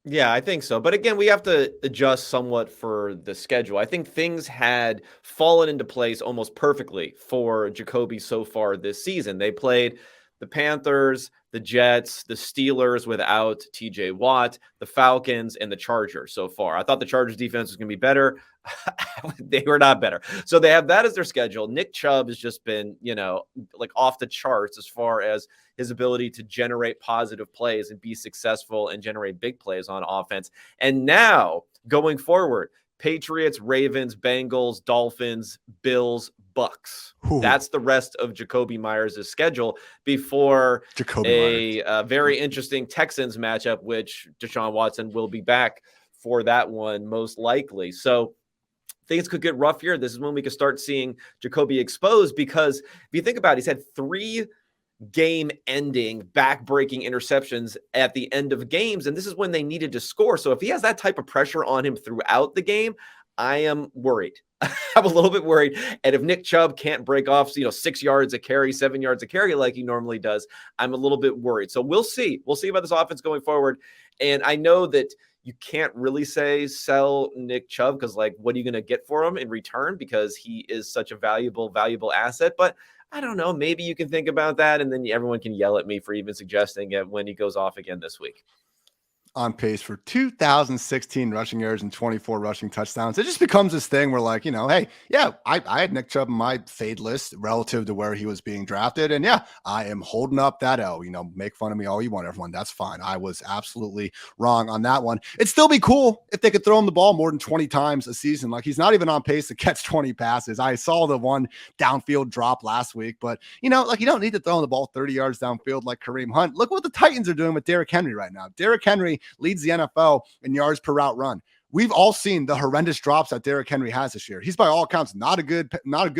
Yeah, I think so. But again, we have to adjust somewhat for the schedule. I think things had fallen into place almost perfectly for Jacoby so far this season. They played the Panthers, the Jets, the Steelers without TJ Watt, the Falcons, and the Chargers so far. I thought the Chargers defense was going to be better. They were not better. So they have that as their schedule. Nick Chubb has just been, like off the charts as far as his ability to generate positive plays and be successful and generate big plays on offense. And now going forward, Patriots, Ravens, Bengals, Dolphins, Bills, Bucks. Ooh. That's the rest of Jacoby Myers' schedule before a very interesting Texans matchup, which Deshaun Watson will be back for that one most likely. So things could get rough here. This is when we could start seeing Jacoby exposed, because if you think about it, he's had 3 game-ending, back-breaking interceptions at the end of games, and this is when they needed to score. So if he has that type of pressure on him throughout the game, I am worried. I'm a little bit worried. And if Nick Chubb can't break off, 6 yards a carry, 7 yards a carry like he normally does, I'm a little bit worried. So we'll see. We'll see about this offense going forward. And I know that you can't really say sell Nick Chubb, because, like, what are you going to get for him in return? Because he is such a valuable asset. But I don't know. Maybe you can think about that, and then everyone can yell at me for even suggesting it when he goes off again this week. On pace for 2,016 rushing yards and 24 rushing touchdowns. It just becomes this thing where, like, hey, yeah, I had Nick Chubb in my fade list relative to where he was being drafted. And yeah, I am holding up that L. Make fun of me all you want, everyone. That's fine. I was absolutely wrong on that one. It'd still be cool if they could throw him the ball more than 20 times a season. Like, he's not even on pace to catch 20 passes. I saw the one downfield drop last week, but you don't need to throw the ball 30 yards downfield like Kareem Hunt. Look what the Titans are doing with Derrick Henry right now. Derrick Henry leads the NFL in yards per route run. We've all seen the horrendous drops that Derrick Henry has this year. He's by all accounts not a good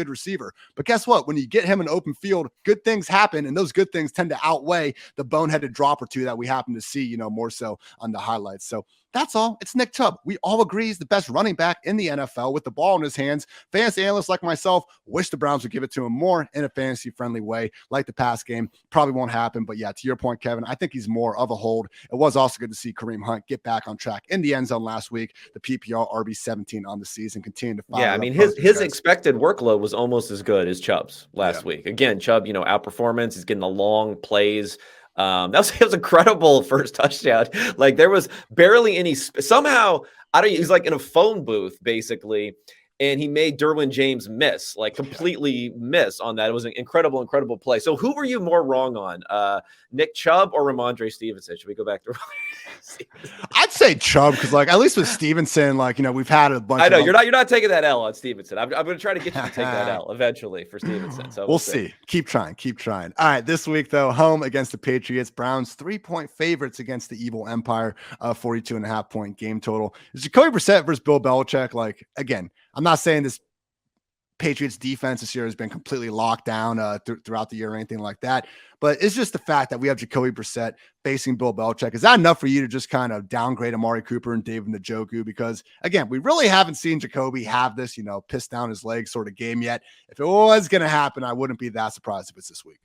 receiver. But guess what? When you get him in open field, good things happen, and those good things tend to outweigh the boneheaded drop or two that we happen to see, more so on the highlights. So that's all. It's Nick Chubb. We all agree he's the best running back in the NFL with the ball in his hands. Fantasy analysts like myself wish the Browns would give it to him more in a fantasy-friendly way, like the past game. Probably won't happen, but yeah, to your point, Kevin, I think he's more of a hold. It was also good to see Kareem Hunt get back on track in the end zone last week. The PPR RB17 on the season, continue to fire. Yeah, I mean, his expected workload was almost as good as Chubb's last week. Again, Chubb, outperformance. He's getting the long plays. That was incredible first touchdown. Like, there was barely any somehow, he's like in a phone booth basically, and he made Derwin James miss, like completely miss on that. It was an incredible play. So who were you more wrong on, Nick Chubb or Ramondre Stevenson? Should we go back to I'd say Chubb, because, like, at least with Stevenson, like, we've had a bunch. I know you're not taking that L on Stevenson. I'm going to try to get you to take that L eventually for Stevenson. So we'll see. Keep trying. All right, this week though, home against the Patriots. Browns 3-point favorites against the evil Empire. 42.5-point game total. Is Jacoby Brissett versus Bill Belichick? Like, again, I'm not saying this Patriots defense this year has been completely locked down throughout the year or anything like that, but it's just the fact that we have Jacoby Brissett facing Bill Belichick. Is that enough for you to just kind of downgrade Amari Cooper and David Njoku? Because again, we really haven't seen Jacoby have this, piss down his leg sort of game yet. If it was going to happen, I wouldn't be that surprised if it's this week.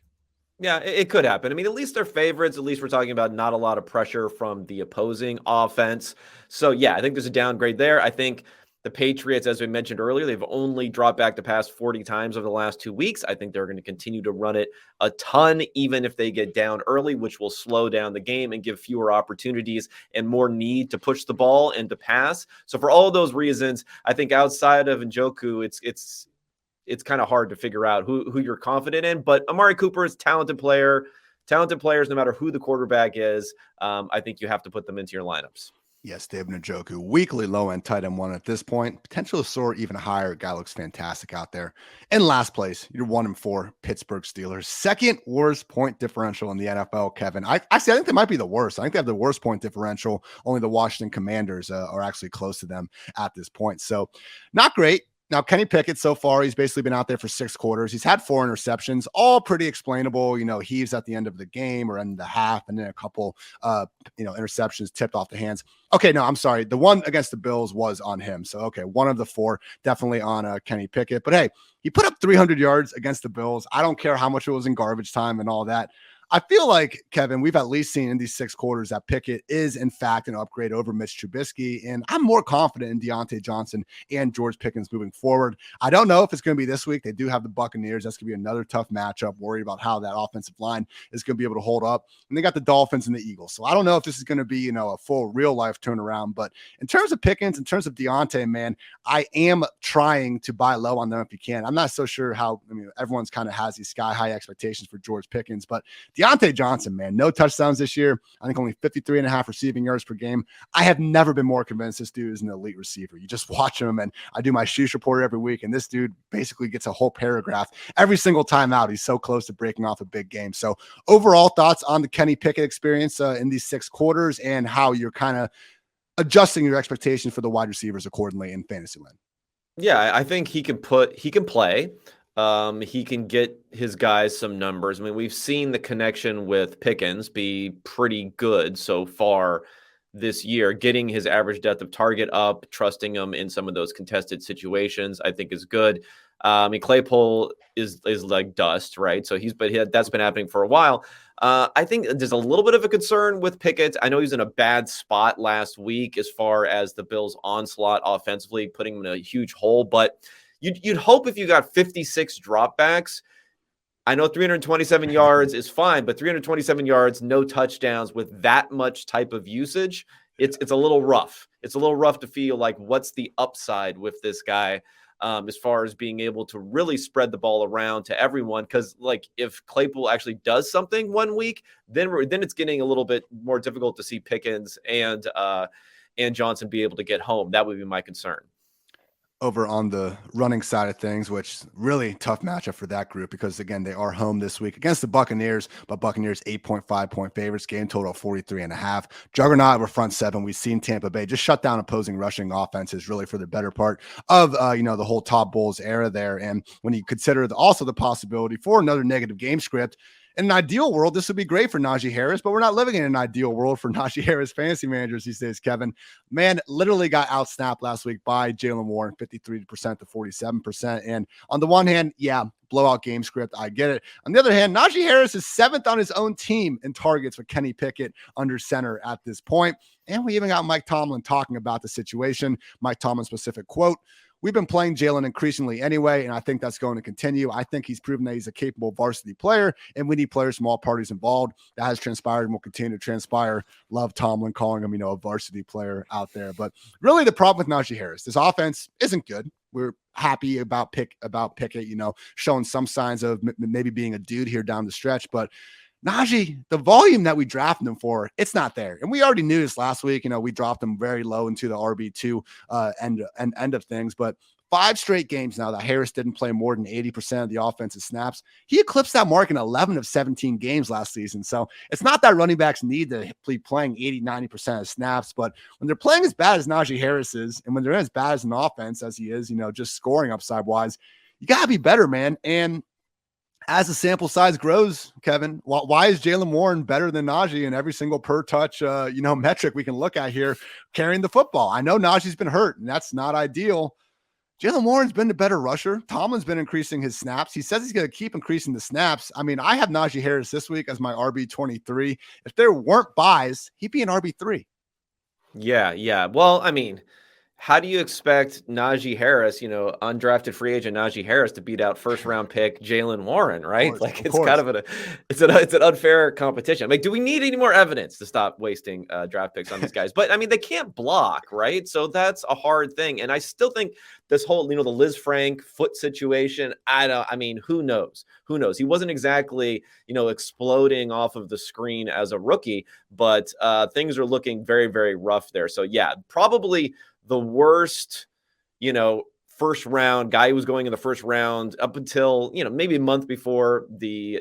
Yeah, it could happen. I mean, at least they're favorites. At least we're talking about not a lot of pressure from the opposing offense. So yeah, I think there's a downgrade there. I think the Patriots, as we mentioned earlier, they've only dropped back to pass 40 times over the last 2 weeks. I think they're going to continue to run it a ton, even if they get down early, which will slow down the game and give fewer opportunities and more need to push the ball and to pass. So for all of those reasons, I think outside of Njoku, it's it's kind of hard to figure out who you're confident in. But Amari Cooper is a talented player. Talented players, no matter who the quarterback is, I think you have to put them into your lineups. Yes, David Njoku, weekly low-end tight end one at this point. Potential to soar even higher. Guy looks fantastic out there. In last place, you're 1-4, Pittsburg Steelers. Second worst point differential in the NFL, Kevin. I think they might be the worst. I think they have the worst point differential. Only the Washington Commanders are actually close to them at this point. So not great. Now, Kenny Pickett, so far, he's basically been out there for 6 quarters. He's had 4 interceptions, all pretty explainable. Heaves at the end of the game or end of the half, and then a couple, interceptions tipped off the hands. Okay, no, I'm sorry. The one against the Bills was on him. So, okay, one of the 4 definitely on Kenny Pickett. But, hey, he put up 300 yards against the Bills. I don't care how much it was in garbage time and all that. I feel like, Kevin, we've at least seen in these 6 quarters that Pickett is, in fact, an upgrade over Mitch Trubisky, and I'm more confident in Deontay Johnson and George Pickens moving forward. I don't know if it's going to be this week. They do have the Buccaneers. That's going to be another tough matchup. Worried about how that offensive line is going to be able to hold up. And they got the Dolphins and the Eagles. So I don't know if this is going to be, a full real-life turnaround. But in terms of Pickens, in terms of Deontay, man, I am trying to buy low on them if you can. I'm not so sure how, everyone's kind of has these sky-high expectations for George Pickens, but Deontay Johnson, man, no touchdowns this year. I think only 53.5 receiving yards per game. I have never been more convinced this dude is an elite receiver. You just watch him, and I do my Shoosh report every week, and this dude basically gets a whole paragraph every single time out. He's so close to breaking off a big game. So overall thoughts on the Kenny Pickett experience in these 6 quarters and how you're kind of adjusting your expectations for the wide receivers accordingly in fantasy land. Yeah, I think he can play. He can get his guys some numbers. We've seen the connection with Pickens be pretty good so far this year, getting his average depth of target up, trusting him in some of those contested situations, I think is good. Claypool is like dust, right? So that's been happening for a while. I think there's a little bit of a concern with Pickett. I know he's in a bad spot last week as far as the Bills' onslaught offensively, putting him in a huge hole, but You'd hope if you got 56 dropbacks. I know 327 yards is fine, but 327 yards, no touchdowns with that much type of usage, it's a little rough. It's a little rough to feel like what's the upside with this guy as far as being able to really spread the ball around to everyone. Because if Claypool actually does something one week, then it's getting a little bit more difficult to see Pickens and Johnson be able to get home. That would be my concern. Over on the running side of things, which really tough matchup for that group because, again, they are home this week against the Buccaneers, but Buccaneers 8.5 point favorites, game total 43.5. Juggernaut over front 7. We've seen Tampa Bay just shut down opposing rushing offenses really for the better part of, the whole Todd Bowles era there. And when you consider also the possibility for another negative game script, in an ideal world, this would be great for Najee Harris, but we're not living in an ideal world for Najee Harris fantasy managers these days, Kevin. Man, literally got outsnapped last week by Jaylen Warren, 53% to 47%. And on the one hand, yeah, blowout game script, I get it. On the other hand, Najee Harris is 7th on his own team in targets with Kenny Pickett under center at this point. And we even got Mike Tomlin talking about the situation. Mike Tomlin's specific quote: "We've been playing Jalen increasingly anyway, and I think that's going to continue. I think he's proven that he's a capable varsity player, and we need players from all parties involved." That has transpired and will continue to transpire. Love Tomlin calling him, a varsity player out there. But really the problem with Najee Harris, this offense isn't good. We're happy about Pickett, showing some signs of maybe being a dude here down the stretch. But Najee, the volume that we drafted him for, it's not there. And we already knew this last week. We dropped him very low into the RB2 end of things. But 5 straight games now that Harris didn't play more than 80% of the offensive snaps. He eclipsed that mark in 11 of 17 games last season. So it's not that running backs need to be playing 80, 90% of snaps. But when they're playing as bad as Najee Harris is, and when they're as bad as an offense as he is, just scoring upside-wise, you got to be better, man. And as the sample size grows, Kevin, why is Jaylen Warren better than Najee in every single per touch, metric we can look at here carrying the football? I know Najee's been hurt, and that's not ideal. Jaylen Warren's been the better rusher. Tomlin's been increasing his snaps. He says he's going to keep increasing the snaps. I have Najee Harris this week as my RB23. If there weren't buys, he'd be an RB3. Yeah. Well, How do you expect Najee Harris, undrafted free agent Najee Harris, to beat out first round pick Jalen Warren, right? It's kind of it's an unfair competition. I mean, do we need any more evidence to stop wasting draft picks on these guys? But I mean, they can't block, right? So that's a hard thing. And I still think this whole, the Liz Frank foot situation, who knows? Who knows? He wasn't exactly, exploding off of the screen as a rookie, but things are looking very, very rough there. So yeah, probably the worst, first round guy who was going in the first round up until, maybe a month before the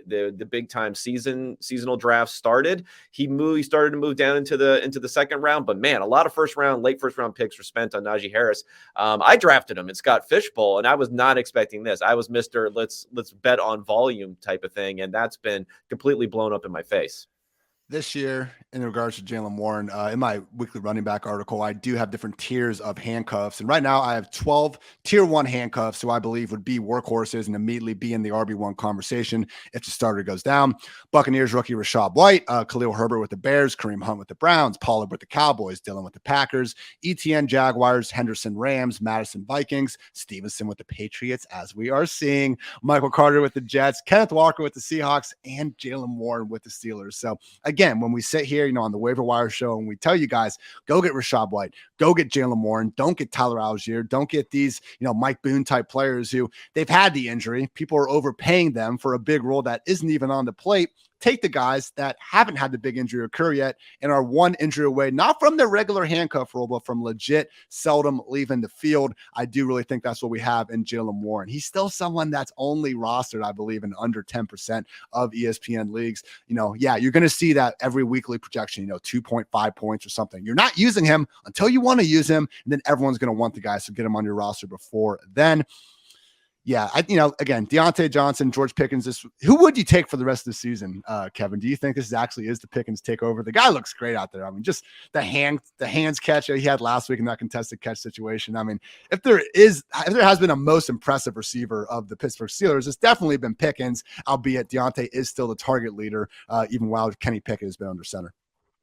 big time seasonal draft started. He started to move down into the second round, but man, a lot of late first round picks were spent on Najee Harris. I drafted him in Scott Fishbowl, and I was not expecting this. I was Mr. Let's bet on volume type of thing. And that's been completely blown up in my face. This year, in regards to Jalen Warren, in my weekly running back article, I do have different tiers of handcuffs. And right now I have 12 tier 1 handcuffs who I believe would be workhorses and immediately be in the RB1 conversation if the starter goes down. Buccaneers rookie Rachaad White, Khalil Herbert with the Bears, Kareem Hunt with the Browns, Pollard with the Cowboys, Dillon with the Packers, ETN Jaguars, Henderson Rams, Madison Vikings, Stevenson with the Patriots, as we are seeing, Michael Carter with the Jets, Kenneth Walker with the Seahawks, and Jalen Warren with the Steelers. So again, when we sit here, on the waiver wire show and we tell you guys, go get Rachaad White, go get Jalen Warren, don't get Tyler Algier, don't get these, Mike Boone type players who they've had the injury. People are overpaying them for a big role that isn't even on the plate. Take the guys that haven't had the big injury occur yet and are one injury away, not from their regular handcuff rule, but from legit seldom leaving the field. I do really think that's what we have in Jalen Warren. He's still someone that's only rostered, I believe, in under 10% of ESPN leagues. You're going to see that every weekly projection, 2.5 points or something. You're not using him until you want to use him, and then everyone's going to want the guys to get him on your roster before then. Yeah, again, Deontay Johnson, George Pickens. Who would you take for the rest of the season, Kevin? Do you think this actually is the Pickens takeover? The guy looks great out there. I mean, just the hands catch he had last week in that contested catch situation. I mean, if there has been a most impressive receiver of the Pittsburgh Steelers, it's definitely been Pickens, albeit Deontay is still the target leader, even while Kenny Pickett has been under center.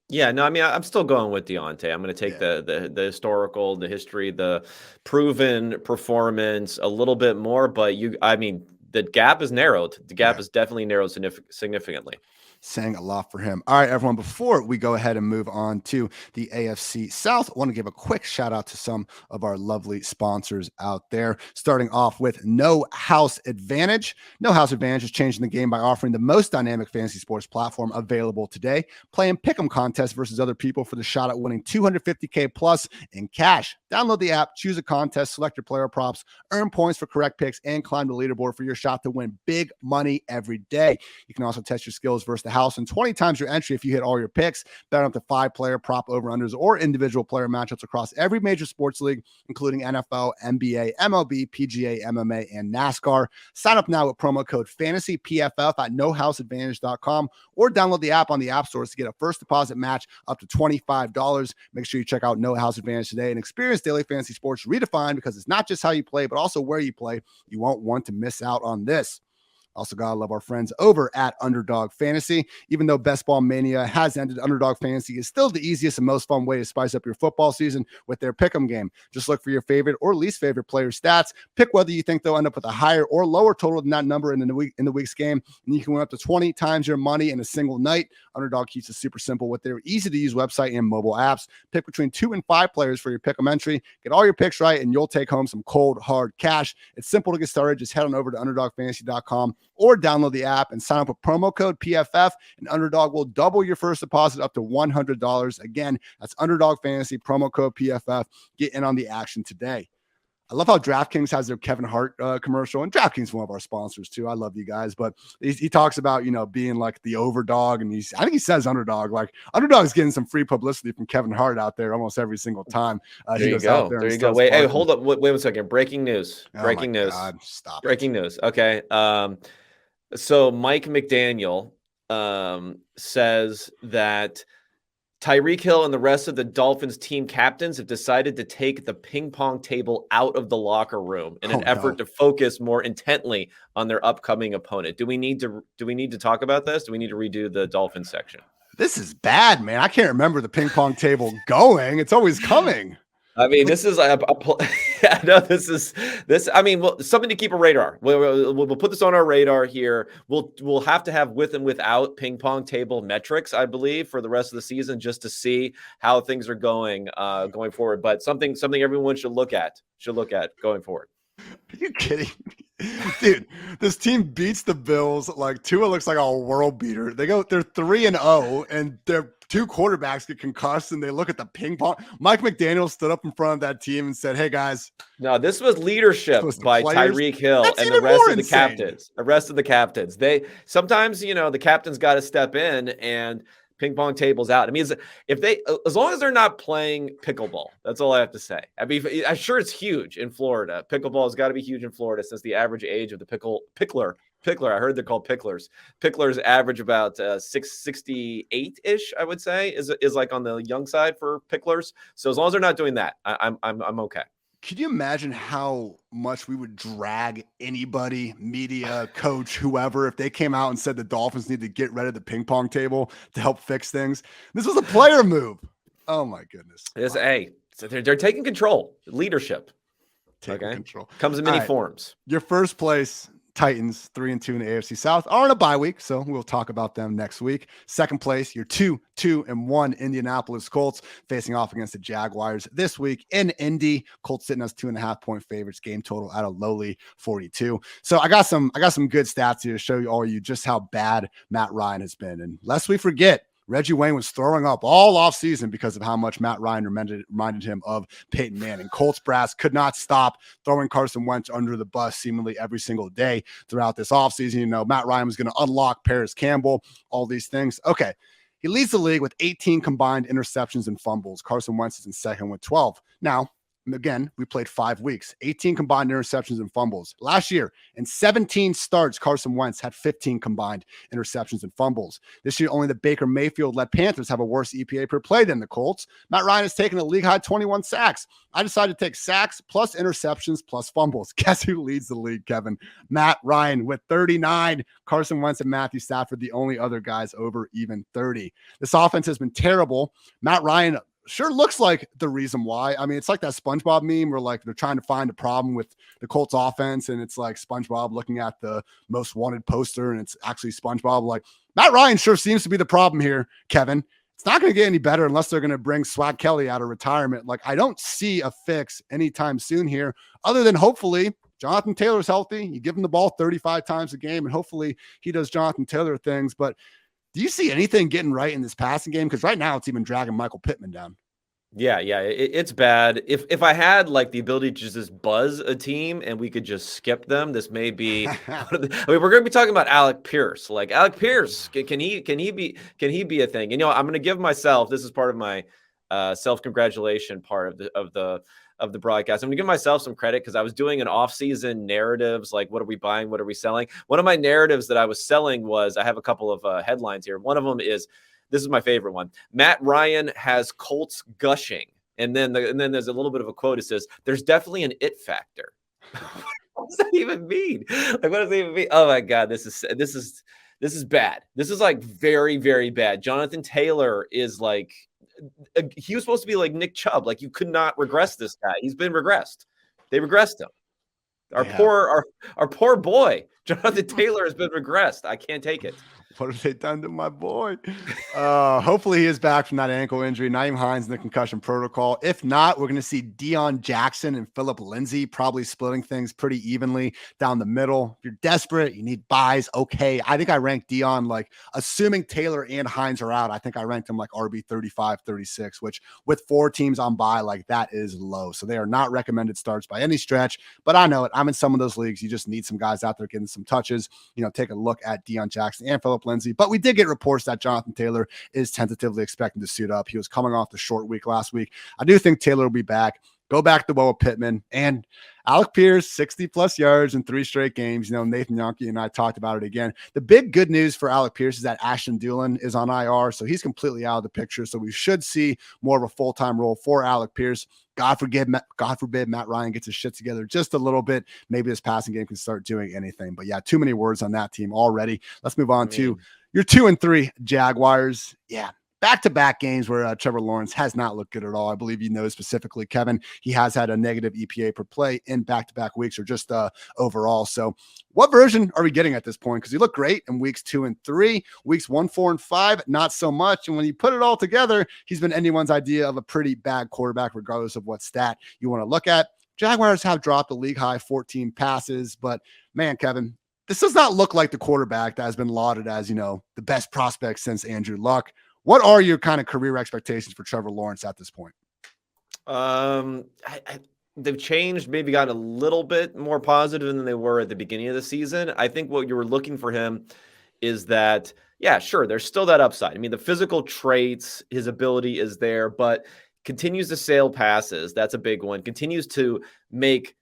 Yeah, no, I mean, I'm still going with Deontay. I'm going to take the historical, the history, the proven performance a little bit more, but the gap is narrowed. The gap is definitely narrowed significantly. Saying a lot for him. All right, everyone, before we go ahead and move on to the AFC South, I want to give a quick shout out to some of our lovely sponsors out there, starting off with No House Advantage. No House Advantage is changing the game by offering the most dynamic fantasy sports platform available today. Play in pick'em contests versus other people for the shot at winning $250K plus in cash. Download the app, choose a contest, select your player props, earn points for correct picks, and climb the leaderboard for your shot to win big money every day. You can also test your skills versus the house and 20 times your entry if you hit all your picks. Bet up to 5 player prop over-unders or individual player matchups across every major sports league, including NFL, NBA, MLB, PGA, MMA, and NASCAR. Sign up now with promo code FANTASYPFF at nohouseadvantage.com or download the app on the app stores to get a first deposit match up to $25. Make sure you check out No House Advantage today and experience daily fantasy sports redefined, because it's not just how you play, but also where you play. You won't want to miss out on this. Also, gotta love our friends over at Underdog Fantasy. Even though Best Ball Mania has ended, Underdog Fantasy is still the easiest and most fun way to spice up your football season with their pick'em game. Just look for your favorite or least favorite players' stats. Pick whether you think they'll end up with a higher or lower total than that number in the week's game, and you can win up to 20 times your money in a single night. Underdog keeps it super simple with their easy-to-use website and mobile apps. Pick between 2 and 5 players for your pick'em entry. Get all your picks right, and you'll take home some cold, hard cash. It's simple to get started. Just head on over to UnderdogFantasy.com or download the app and sign up with promo code PFF, and Underdog will double your first deposit up to $100. Again, that's Underdog Fantasy, promo code PFF. Get in on the action today. I love how DraftKings has their Kevin Hart commercial, and DraftKings is one of our sponsors too. I love you guys, but he talks about, being like the overdog, and I think he says underdog. Like, Underdog's getting some free publicity from Kevin Hart out there almost every single time. There you go. There you go. Wait, hey, hold up. Wait 1 second. Breaking news. Breaking news. God, stop. Breaking news. Okay. So Mike McDaniel says that Tyreek Hill and the rest of the Dolphins team captains have decided to take the ping pong table out of the locker room in an effort to focus more intently on their upcoming opponent. Do we need to talk about this? Do we need to redo the Dolphins section? This is bad, man. I can't remember the ping pong table going. It's always coming. I mean, this is yeah, no, this. I mean, well, something to keep a radar. We'll put this on our radar here. We'll have to have with and without ping pong table metrics, I believe, for the rest of the season, just to see how things are going forward. But something everyone should look at going forward. Are you kidding me? Dude, this team beats the Bills. Like Tua looks like a world beater. They're 3-0, and their two quarterbacks get concussed, and they look at the ping pong. Mike McDaniel stood up in front of that team and said, "Hey guys, no, this was leadership by Tyreek Hill and the rest of the captains. The rest of the captains. They sometimes, the captains got to step in and ping pong tables out. I mean, as long as they're not playing pickleball, that's all I have to say. I mean, I'm sure it's huge in Florida. Pickleball has got to be huge in Florida since the average age of the pickler. I heard they're called picklers. Picklers average about 68-ish, I would say, is like on the young side for picklers. So as long as they're not doing that, I'm okay. Could you imagine how much we would drag anybody, media, coach, whoever, if they came out and said the Dolphins need to get rid of the ping pong table to help fix things? This was a player move. Oh my goodness. So they're taking control. Leadership. Taking control. Comes in many forms. Your first place Titans, 3-2 in the AFC South, are on a bye week, so we'll talk about them next week. Second place, your 2-2-1 Indianapolis Colts facing off against the Jaguars this week in Indy. Colts sitting as 2.5-point favorites, game total at a lowly 42. So I got some good stats here to show you just how bad Matt Ryan has been. And lest we forget, Reggie Wayne was throwing up all offseason because of how much Matt Ryan reminded him of Peyton Manning. Colts brass could not stop throwing Carson Wentz under the bus seemingly every single day throughout this offseason. Matt Ryan was going to unlock Paris Campbell, all these things. Okay. He leads the league with 18 combined interceptions and fumbles. Carson Wentz is in second with 12. Now, again, we played 5 weeks, 18 combined interceptions and fumbles. Last year, in 17 starts, Carson Wentz had 15 combined interceptions and fumbles. This year, only the Baker Mayfield-led Panthers have a worse EPA per play than the Colts. Matt Ryan has taken a league-high 21 sacks. I decided to take sacks plus interceptions plus fumbles. Guess who leads the league, Kevin? Matt Ryan with 39. Carson Wentz and Matthew Stafford, the only other guys over even 30. This offense has been terrible. Matt Ryan sure looks like the reason why. I mean, it's like that SpongeBob meme where like they're trying to find a problem with the Colts offense, and it's like SpongeBob looking at the most wanted poster, and it's actually SpongeBob. Like, Matt Ryan sure seems to be the problem here, Kevin. It's not going to get any better unless they're going to bring Swag Kelly out of retirement. Like, I don't see a fix anytime soon here, other than hopefully Jonathan Taylor's healthy. You give him the ball 35 times a game, and hopefully he does Jonathan Taylor things. But do you see anything getting right in this passing game? Because right now it's even dragging Michael Pittman down. Yeah, it's bad. If I had like the ability to just buzz a team and we could just skip them, this may be. I mean, we're going to be talking about Alec Pierce. Like Alec Pierce, can he be a thing? And I'm going to give myself. This is part of my self-congratulation part of the broadcast. I'm going to give myself some credit because I was doing an off-season narratives, like what are we buying, what are we selling. One of my narratives that I was selling was, I have a couple of headlines here. One of them is, this is my favorite one. Matt Ryan has Colts gushing. And then there's a little bit of a quote. It says, there's definitely an it factor. What does that even mean? Like, what does that even mean? Oh my God, this is bad. This is like very, very bad. Jonathan Taylor is like, he was supposed to be like Nick Chubb. Like, you could not regress this guy. He's been regressed. They regressed him. Our poor boy, Jonathan Taylor, has been regressed. I can't take it. What have they done to my boy? Hopefully he is back from that ankle injury. Naeem Hines in the concussion protocol. If not, we're going to see Deion Jackson and Phillip Lindsay probably splitting things pretty evenly down the middle. If you're desperate, you need buys. Okay. I think I ranked Deion, like, assuming Taylor and Hines are out, I think I ranked him like RB 35, 36, which with 4 teams on bye, like, that is low. So they are not recommended starts by any stretch, but I know it. I'm in some of those leagues. You just need some guys out there getting some touches. Take a look at Deion Jackson and Phillip Lindsay. But we did get reports that Jonathan Taylor is tentatively expecting to suit up. He was coming off the short week last week. I do think Taylor will be back. Go back to Will Pittman and Alec Pierce, 60 plus yards in 3 straight games. Nathan Yonke and I talked about it again. The big good news for Alec Pierce is that Ashton Dulin is on IR, so he's completely out of the picture. So we should see more of a full-time role for Alec Pierce. God forbid Matt Ryan gets his shit together just a little bit. Maybe this passing game can start doing anything. But yeah, too many words on that team already. Let's move on to your 2-3 Jaguars. Yeah. back-to-back games where Trevor Lawrence has not looked good at all. I believe you know specifically, Kevin, he has had a negative EPA per play in back-to-back weeks or just overall. So what version are we getting at this point? Because he looked great in weeks 2 and 3, weeks 1, 4, and 5, not so much. And when you put it all together, he's been anyone's idea of a pretty bad quarterback, regardless of what stat you want to look at. Jaguars have dropped a league high 14 passes, but man, Kevin, this does not look like the quarterback that has been lauded as, the best prospect since Andrew Luck. What are your kind of career expectations for Trevor Lawrence at this point? They've changed, maybe gotten a little bit more positive than they were at the beginning of the season. I think what you were looking for him is that, yeah, sure, there's still that upside. I mean, the physical traits, his ability is there, but continues to sail passes. That's a big one. Continues to make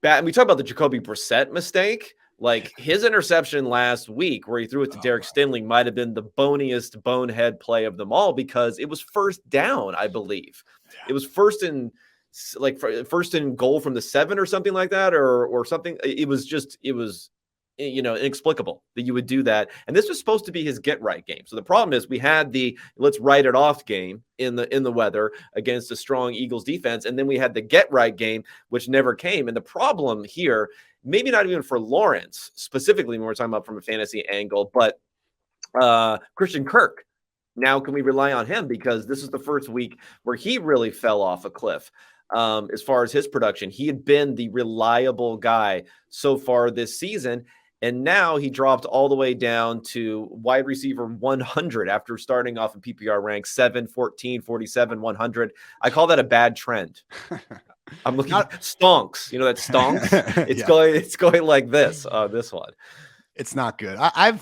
bad. We talk about the Jacoby Brissett mistake. Like his interception last week where he threw it to Derek Stingley might have been the boniest bonehead play of them all because it was first down, I believe. Yeah. It was first in goal from the 7 or something like that or something. It was inexplicable that you would do that. And this was supposed to be his get right game. So the problem is we had the let's write it off game in the weather against a strong Eagles defense. And then we had the get right game, which never came. And the problem here, maybe not even for Lawrence specifically, when we're talking about from a fantasy angle, but Christian Kirk. Now, can we rely on him? Because this is the first week where he really fell off a cliff. As far as his production, he had been the reliable guy so far this season. And now he dropped all the way down to wide receiver 100 after starting off in PPR ranks 7, 14, 47, 100. I call that a bad trend. I'm looking at stonks. You know that stonks? It's going like this. This one. It's not good. I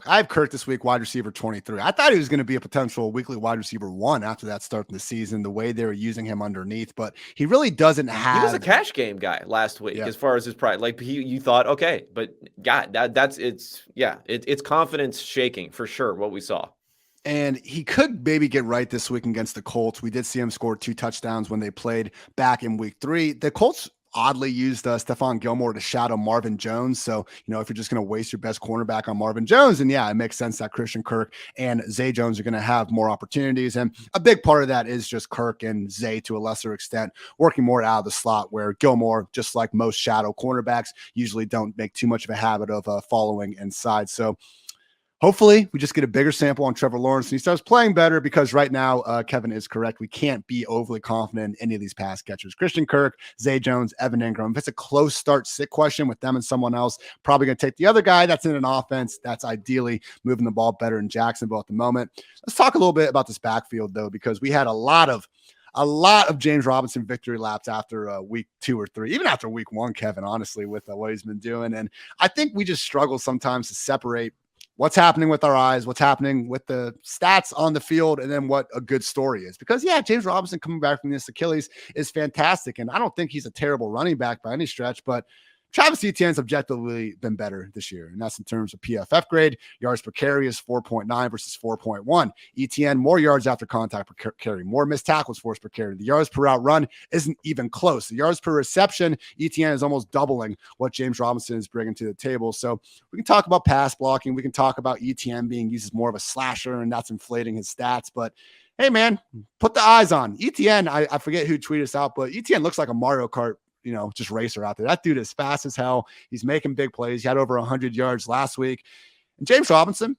have Kirk this week, wide receiver 23. I thought he was going to be a potential weekly wide receiver 1 after that start in the season, the way they were using him underneath, but he really doesn't have. He was a cash game guy last week as far as his pride. Like you thought, okay, but God, it's confidence shaking for sure. What we saw. And he could maybe get right this week against the Colts. We did see him score 2 touchdowns when they played back in week 3. The Colts oddly used Stephon Gilmore to shadow Marvin Jones. So, if you're just going to waste your best cornerback on Marvin Jones, then it makes sense that Christian Kirk and Zay Jones are going to have more opportunities. And a big part of that is just Kirk and Zay to a lesser extent working more out of the slot, where Gilmore, just like most shadow cornerbacks, usually don't make too much of a habit of following inside. So hopefully we just get a bigger sample on Trevor Lawrence and he starts playing better, because right now, Kevin is correct. We can't be overly confident in any of these pass catchers. Christian Kirk, Zay Jones, Evan Ingram. If it's a close start sit question with them and someone else, probably going to take the other guy that's in an offense that's ideally moving the ball better in Jacksonville at the moment. Let's talk a little bit about this backfield, though, because we had a lot of James Robinson victory laps after week 2 or 3, even after week 1, Kevin, honestly, with what he's been doing. And I think we just struggle sometimes to separate what's happening with our eyes, what's happening with the stats on the field, and then what a good story is. Because, James Robinson coming back from this Achilles is fantastic, and I don't think he's a terrible running back by any stretch, but Travis Etienne's objectively been better this year, and that's in terms of PFF grade. Yards per carry is 4.9 versus 4.1. Etienne, more yards after contact per carry, more missed tackles forced per carry. The yards per route run isn't even close. The yards per reception, Etienne is almost doubling what James Robinson is bringing to the table. So we can talk about pass blocking. We can talk about Etienne being used as more of a slasher, and that's inflating his stats. But hey, man, put the eyes on Etienne. I forget who tweeted us out, but Etienne looks like a Mario Kart just racer out there. That dude is fast as hell. He's making big plays. He had over 100 yards last week. And James Robinson,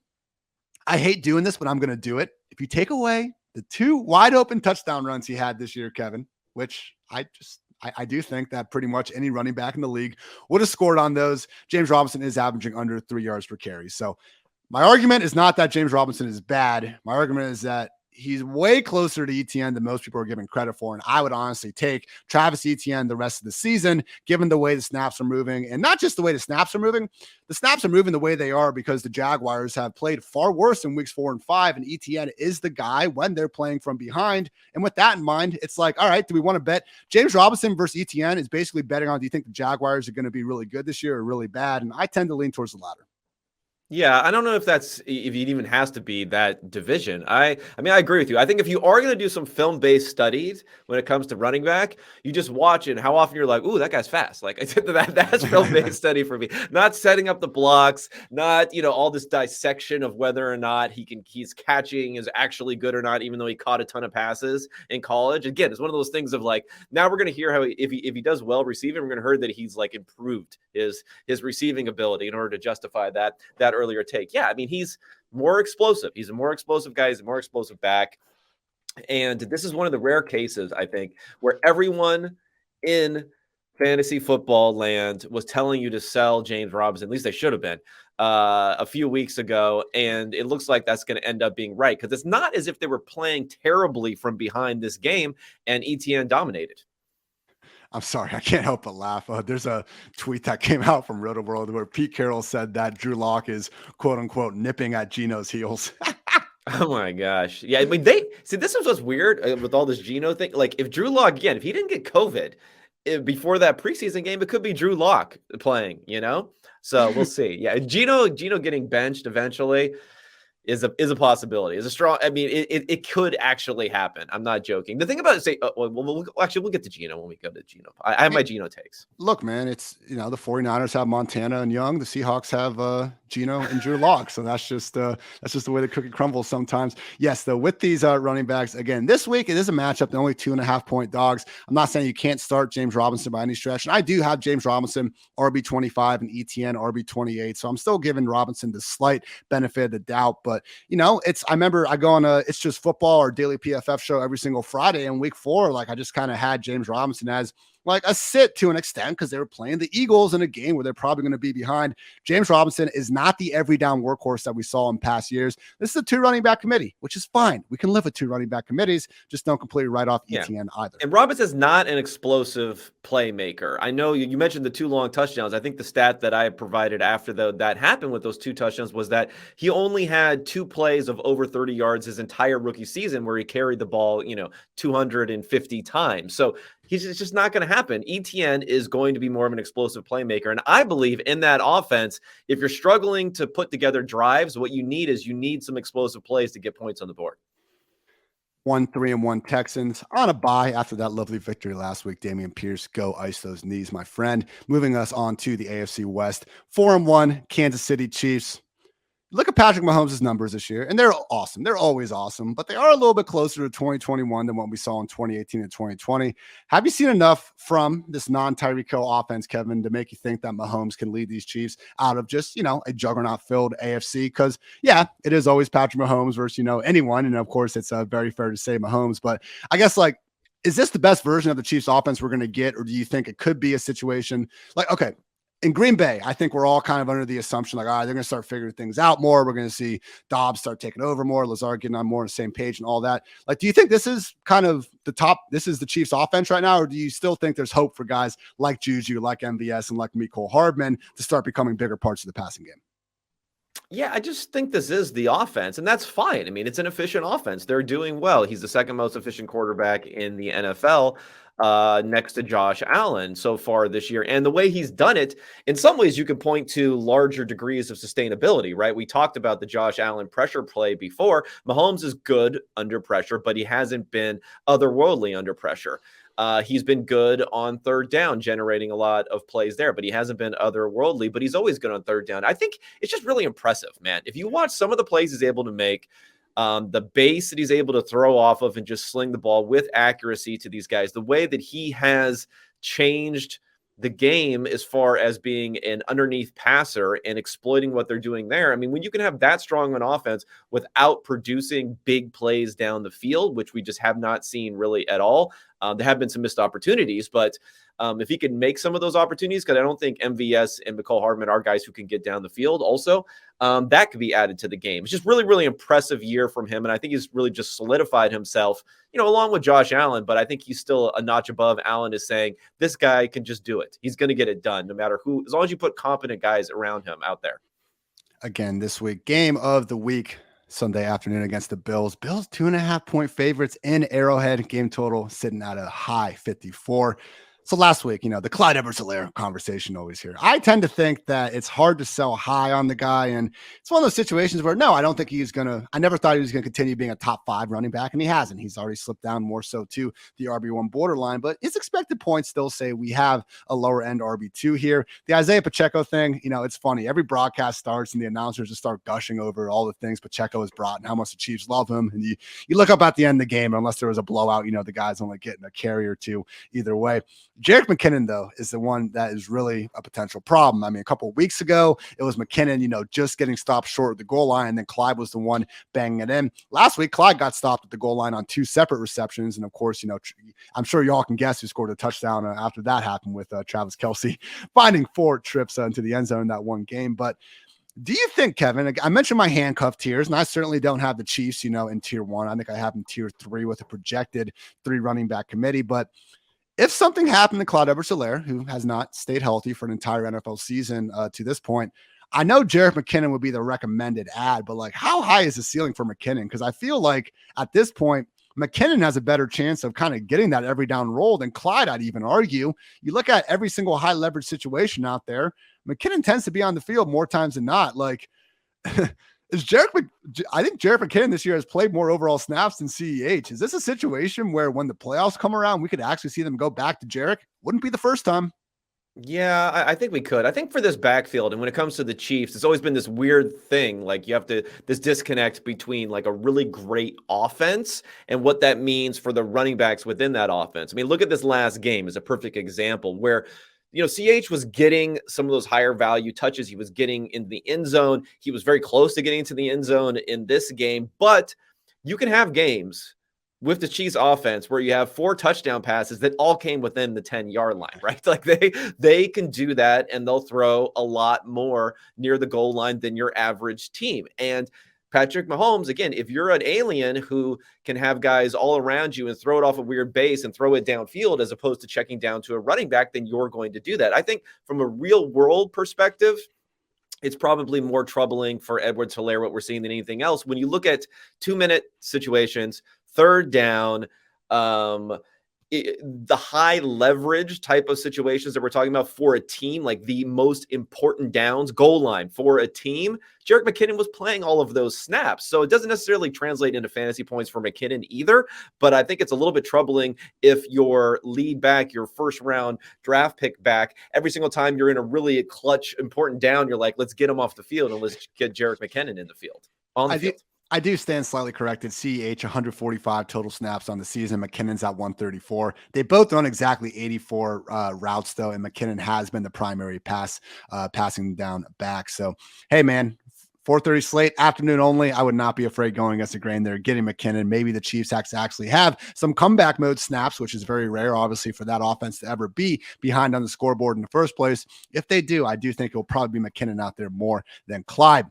I hate doing this, but I'm going to do it. If you take away the 2 wide open touchdown runs he had this year, Kevin, which I do think that pretty much any running back in the league would have scored on those, James Robinson is averaging under 3 yards per carry. So my argument is not that James Robinson is bad. My argument is that he's way closer to Etienne than most people are giving credit for. And I would honestly take Travis Etienne the rest of the season, given the way the snaps are moving. And not just the way the snaps are moving the way they are because the Jaguars have played far worse in weeks 4 and 5. And Etienne is the guy when they're playing from behind. And with that in mind, it's like, all right, do we want to bet James Robinson versus Etienne is basically betting on, do you think the Jaguars are going to be really good this year or really bad? And I tend to lean towards the latter. Yeah, I don't know if it even has to be that division. I mean, I agree with you. I think if you are going to do some film-based studies when it comes to running back, you just watch it and how often you're like, "Ooh, that guy's fast." Like I said, that's film-based study for me. Not setting up the blocks, not, all this dissection of whether or not he's catching is actually good or not, even though he caught a ton of passes in college. Again, it's one of those things of like, now we're going to hear how if he does well receiving, we're going to hear that he's like improved his receiving ability in order to justify that earlier take. Yeah, I mean, he's more explosive. He's a more explosive guy. He's a more explosive back. And this is one of the rare cases, I think, where everyone in fantasy football land was telling you to sell James Robinson. At least they should have been a few weeks ago. And it looks like that's going to end up being right, because it's not as if they were playing terribly from behind this game and ETN dominated. I'm sorry, I can't help but laugh. There's a tweet that came out from Roto World where Pete Carroll said that Drew Lock is quote unquote nipping at Geno's heels. Oh my gosh. Yeah, I mean, this is what's weird with all this Geno thing. Like, if Drew Lock, again, if he didn't get COVID before that preseason game, it could be Drew Lock playing, So we'll see. Yeah, Geno getting benched eventually is a possibility. Is a strong. I mean, it could actually happen. I'm not joking. The thing about it, we'll get to Geno when we go to Geno. I have my Geno takes. Look, man, it's the 49ers have Montana and Young. The Seahawks have Geno and Drew Lock. So that's just the way the cookie crumbles sometimes. Yes, though, with these running backs, again, this week it is a matchup. They're only 2.5-point dogs. I'm not saying you can't start James Robinson by any stretch. And I do have James Robinson RB25 and ETN RB28. So I'm still giving Robinson the slight benefit of the doubt. But I remember I go on It's Just Football or daily PFF show every single Friday, and week 4, like I just kind of had James Robinson as like a sit to an extent because they were playing the Eagles in a game where they're probably going to be behind. James Robinson is not the every down workhorse that we saw in past years. This is a 2 running back committee, which is fine. We can live with 2 running back committees. Just don't completely write off ETN either. And Robinson's not an explosive playmaker. I know you mentioned the 2 long touchdowns. I think the stat that I provided after that happened with those 2 touchdowns was that he only had 2 plays of over 30 yards his entire rookie season where he carried the ball, 250 times. So it's just not going to happen. ETN is going to be more of an explosive playmaker. And I believe in that offense, if you're struggling to put together drives, what you need is some explosive plays to get points on the board. 1-3-1 Texans on a bye after that lovely victory last week. Dameon Pierce, go ice those knees, my friend. Moving us on to the AFC West. 4-1 Kansas City Chiefs. Look at Patrick Mahomes' numbers this year, and they're awesome. They're always awesome, but they are a little bit closer to 2021 than what we saw in 2018 and 2020. Have you seen enough from this non-Tyreek Hill offense, Kevin, to make you think that Mahomes can lead these Chiefs out of just, a juggernaut-filled AFC? Because, yeah, it is always Patrick Mahomes versus, anyone, and of course, it's very fair to say Mahomes. But I guess, is this the best version of the Chiefs offense we're going to get, or do you think it could be a situation okay, in Green Bay, I think we're all kind of under the assumption they're going to start figuring things out more. We're going to see Dobbs start taking over more, Lazard getting on more on the same page and all that. Do you think this is kind of this is the Chiefs offense right now, or do you still think there's hope for guys like Juju, like MVS, and like Mecole Hardman to start becoming bigger parts of the passing game? Yeah, I just think this is the offense, and that's fine. I mean, it's an efficient offense. They're doing well. He's the second most efficient quarterback in the NFL, next to Josh Allen so far this year. And the way he's done it, in some ways, you can point to larger degrees of sustainability, right? We talked about the Josh Allen pressure play before. Mahomes is good under pressure, but he hasn't been otherworldly under pressure. He's been good on third down, generating a lot of plays there, but he hasn't been otherworldly, but he's always good on third down. I think it's just really impressive, man. If you watch some of the plays he's able to make, the base that he's able to throw off of and just sling the ball with accuracy to these guys, the way that he has changed the game as far as being an underneath passer and exploiting what they're doing there. I mean, when you can have that strong an offense without producing big plays down the field, which we just have not seen really at all, there have been some missed opportunities, but if he can make some of those opportunities, because I don't think MVS and Mecole Hardman are guys who can get down the field also, that could be added to the game. It's just really, really impressive year from him, and I think he's really just solidified himself, along with Josh Allen, but I think he's still a notch above. Allen is saying, this guy can just do it. He's going to get it done no matter who, as long as you put competent guys around him out there. Again, this week, game of the week, Sunday afternoon against the Bills. Bills 2.5-point favorites in Arrowhead. Game total sitting at a high 54. So last week, the Clyde Edwards-Helaire conversation always here. I tend to think that it's hard to sell high on the guy. And it's one of those situations where, no, I don't think I never thought he was going to continue being a top 5 running back. And he hasn't. He's already slipped down more so to the RB1 borderline. But his expected points still say we have a lower end RB2 here. The Isaiah Pacheco thing, it's funny. Every broadcast starts and the announcers just start gushing over all the things Pacheco has brought and how much the Chiefs love him. And you look up at the end of the game, unless there was a blowout, the guy's only getting a carry or two either way. Jerick McKinnon, though, is the one that is really a potential problem. I mean, a couple of weeks ago, it was McKinnon, just getting stopped short of the goal line, and then Clyde was the one banging it in. Last week, Clyde got stopped at the goal line on 2 separate receptions, and of course, I'm sure y'all can guess who scored a touchdown after that happened with Travis Kelce finding 4 trips into the end zone in that one game. But do you think, Kevin, I mentioned my handcuff tiers, and I certainly don't have the Chiefs, in tier 1. I think I have them tier 3 with a projected 3 running back committee, but if something happened to Clyde Edwards-Helaire, who has not stayed healthy for an entire NFL season to this point, I know Jerick McKinnon would be the recommended ad, but how high is the ceiling for McKinnon? Because I feel like at this point, McKinnon has a better chance of kind of getting that every down roll than Clyde, I'd even argue. You look at every single high leverage situation out there, McKinnon tends to be on the field more times than not. I think Jerick McKinnon this year has played more overall snaps than CEH. Is this a situation where when the playoffs come around, we could actually see them go back to Jerick? Wouldn't be the first time. Yeah, I think we could. I think for this backfield, and when it comes to the Chiefs, it's always been this weird thing. You have this disconnect between a really great offense and what that means for the running backs within that offense. I mean, look at this last game as a perfect example where CH was getting some of those higher value touches. He was getting in the end zone. He was very close to getting into the end zone in this game. But you can have games with the Chiefs offense where you have 4 touchdown passes that all came within the 10-yard line, right? They can do that, and they'll throw a lot more near the goal line than your average team. And Patrick Mahomes, again, if you're an alien who can have guys all around you and throw it off a weird base and throw it downfield as opposed to checking down to a running back, then you're going to do that. I think from a real world perspective, it's probably more troubling for Edwards-Helaire what we're seeing than anything else. When you look at 2-minute situations, 3rd down, the high leverage type of situations that we're talking about for a team, like the most important downs, goal line for a team, Jerick McKinnon was playing all of those snaps. So it doesn't necessarily translate into fantasy points for McKinnon either, but I think it's a little bit troubling if your lead back, your first round draft pick back, every single time you're in a really clutch, important down, you're like, let's get him off the field and let's get Jerick McKinnon in the field, on the field. I do stand slightly corrected. CEH 145 total snaps on the season. McKinnon's at 134. They both run exactly 84 routes though, and McKinnon has been the primary passing down back. So, hey man, 4:30 slate, afternoon only. I would not be afraid going against the grain there, getting McKinnon. Maybe the Chiefs actually have some comeback mode snaps, which is very rare, obviously, for that offense to ever be behind on the scoreboard in the first place. If they do, I do think it'll probably be McKinnon out there more than Clyde.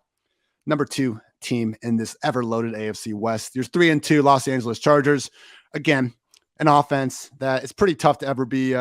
Number 2 team in this ever-loaded AFC West. There's 3-2 Los Angeles Chargers. Again, an offense that it's pretty tough to ever be,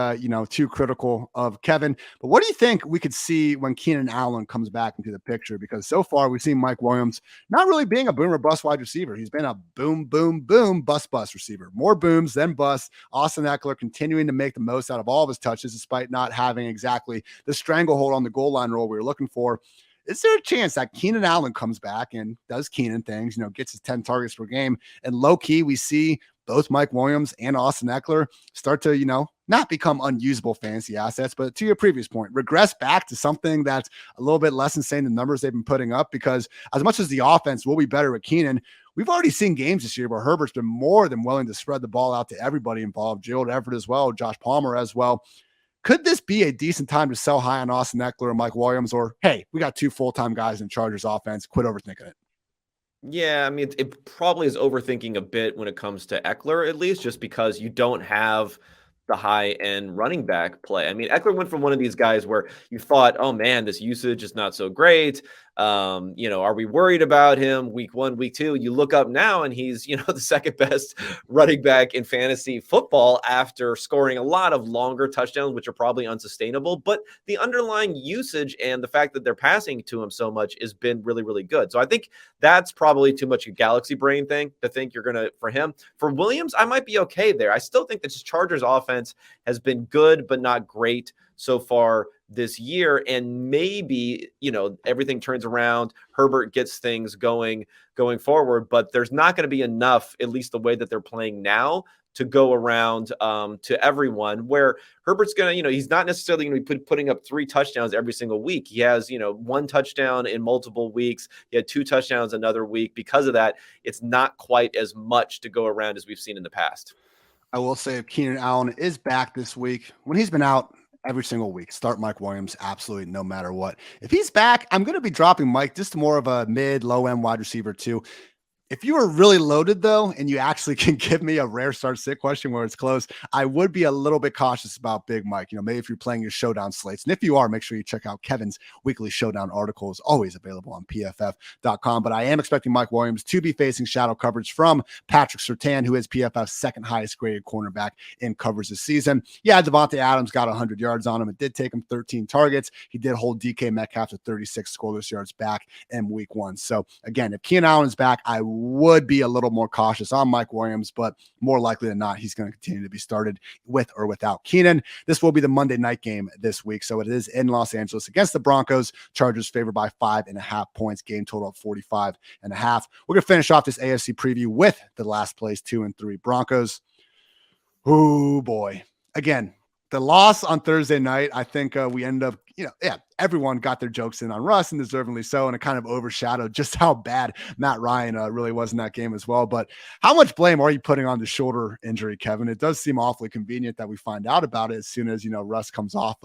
too critical of Kevin. But what do you think we could see when Keenan Allen comes back into the picture? Because so far we've seen Mike Williams not really being a boom or bust wide receiver. He's been a boom, boom, boom, bust receiver. More booms than busts. Austin Eckler continuing to make the most out of all of his touches, despite not having exactly the stranglehold on the goal line role we were looking for. Is there a chance that Keenan Allen comes back and does Keenan things, gets his 10 targets per game, and low key we see both Mike Williams and Austin Eckler start to, not become unusable fantasy assets, but to your previous point, regress back to something that's a little bit less insane than numbers they've been putting up? Because as much as the offense will be better with Keenan, we've already seen games this year where Herbert's been more than willing to spread the ball out to everybody involved, Gerald Everett as well, Josh Palmer as well. Could this be a decent time to sell high on Austin Eckler and Mike Williams? Or, hey, we got 2 full-time guys in Chargers offense. Quit overthinking it. Yeah, I mean, it probably is overthinking a bit when it comes to Eckler, at least, just because you don't have the high-end running back play. I mean, Eckler went from one of these guys where you thought, oh, man, this usage is not so great. Are we worried about him week 1, week 2? You look up now and he's, the second best running back in fantasy football after scoring a lot of longer touchdowns, which are probably unsustainable. But the underlying usage and the fact that they're passing to him so much has been really, really good. So I think that's probably too much a galaxy brain thing to think you're going to, for him. For Williams, I might be okay there. I still think that this Chargers offense has been good, but not great so far this year. And maybe, everything turns around. Herbert gets things going forward, but there's not going to be enough, at least the way that they're playing now, to go around to everyone, where Herbert's going to, he's not necessarily going to be putting up 3 touchdowns every single week. He has, 1 touchdown in multiple weeks. He had 2 touchdowns another week. Because of that, it's not quite as much to go around as we've seen in the past. I will say if Keenan Allen is back this week, when he's been out every single week, start Mike Williams absolutely no matter what. If he's back, I'm going to be dropping Mike, just more of a mid, low-end wide receiver too. If you are really loaded, though, and you actually can give me a rare start sit question where it's close, I would be a little bit cautious about Big Mike. Maybe if you're playing your showdown slates. And if you are, make sure you check out Kevin's weekly showdown article. Is always available on PFF.com. But I am expecting Mike Williams to be facing shadow coverage from Patrick Surtain, who is PFF's second highest graded cornerback in coverage this season. Yeah, Devontae Adams got 100 yards on him. It did take him 13 targets. He did hold DK Metcalf to 36 scoreless yards back in week 1. So again, if Keenan Allen is back, I would be a little more cautious on Mike Williams, but more likely than not, he's going to continue to be started with or without Keenan. This will be the Monday night game this week, so it is in Los Angeles against the Broncos. Chargers favored by 5.5 points, game total of 45.5. We're going to finish off this AFC preview with the last place 2 and 3 Broncos. Oh boy. Again, the loss on Thursday night, I think we ended up, everyone got their jokes in on Russ, and deservingly so, and it kind of overshadowed just how bad Matt Ryan really was in that game as well. But how much blame are you putting on the shoulder injury, Kevin? It does seem awfully convenient that we find out about it as soon as, Russ comes off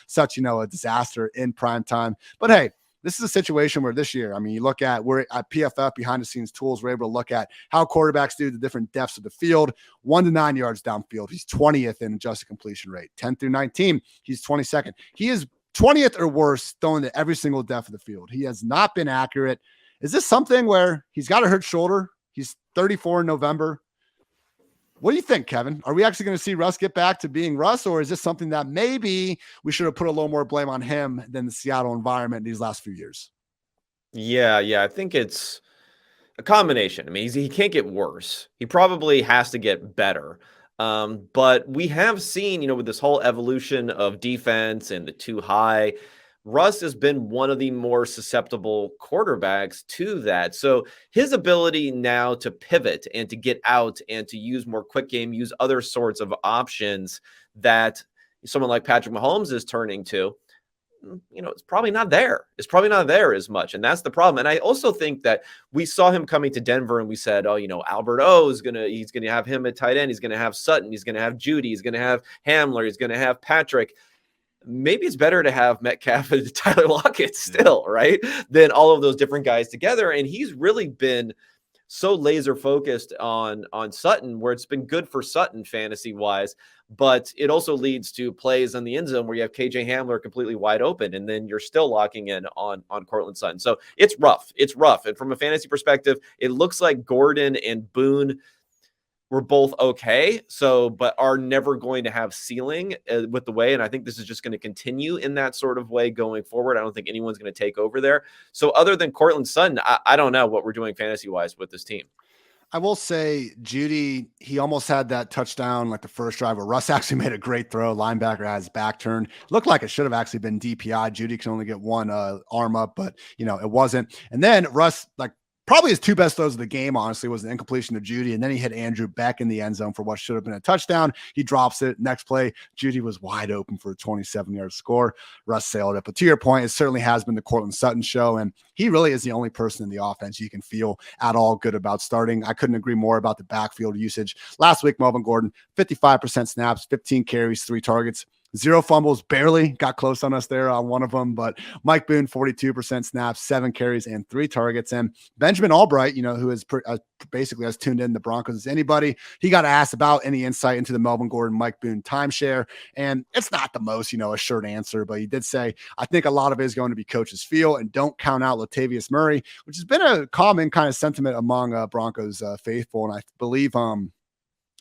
such, a disaster in prime time. But hey, this is a situation where this year, you look at, we're at PFF behind the scenes tools. We're able to look at how quarterbacks do the different depths of the field. 1 to 9 yards downfield, he's 20th in adjusted completion rate. 10 through 19, he's 22nd. He is 20th or worse throwing to every single depth of the field. He has not been accurate. Is this something where he's got a hurt shoulder? He's 34 in November. What do you think, Kevin? Are we actually going to see Russ get back to being Russ, or is this something that maybe we should have put a little more blame on him than the Seattle environment these last few years? Yeah. I think it's a combination. He can't get worse. He probably has to get better. But we have seen, with this whole evolution of defense and the too high, Russ has been one of the more susceptible quarterbacks to that. So his ability now to pivot and to get out and to use more quick game, use other sorts of options that someone like Patrick Mahomes is turning to, it's probably not there. It's probably not there as much. And that's the problem. And I also think that we saw him coming to Denver and we said, Albert O he's going to have him at tight end. He's going to have Sutton. He's going to have Judy. He's going to have Hamler. He's going to have Patrick. Maybe it's better to have Metcalf and Tyler Lockett still, right? Than all of those different guys together. And he's really been so laser focused on Sutton, where it's been good for Sutton fantasy wise, but it also leads to plays on the end zone where you have KJ Hamler completely wide open, and then you're still locking in on Cortland Sutton. So it's rough. And from a fantasy perspective, it looks like Gordon and Boone were both okay, but are never going to have ceiling with the way. And I think this is just going to continue in that sort of way going forward. I don't think anyone's going to take over there. So other than Cortland Sutton, I don't know what we're doing fantasy-wise with this team. I will say Judy, he almost had that touchdown like the first drive where Russ actually made a great throw. Linebacker had his back turned. Looked like it should have actually been DPI. Judy can only get one arm up, but it wasn't. And then Russ, probably his 2 best throws of the game, honestly, was an incompletion to Judy, and then he hit Andrew Beck in the end zone for what should have been a touchdown. He drops it. Next play, Judy was wide open for a 27-yard score. Russ sailed it. But to your point, it certainly has been the Cortland Sutton show, and he really is the only person in the offense you can feel at all good about starting. I couldn't agree more about the backfield usage. Last week, Melvin Gordon, 55% snaps, 15 carries, 3 targets. 0 fumbles, barely got close on us there on one of them. But Mike Boone, 42% snaps, 7 carries, and 3 targets. And Benjamin Albright, who is basically as tuned in the Broncos as anybody, he got asked about any insight into the Melvin Gordon, Mike Boone timeshare. And it's not the most, assured answer, but he did say, I think a lot of it is going to be coach's feel, and don't count out Latavius Murray, which has been a common kind of sentiment among Broncos faithful. And I believe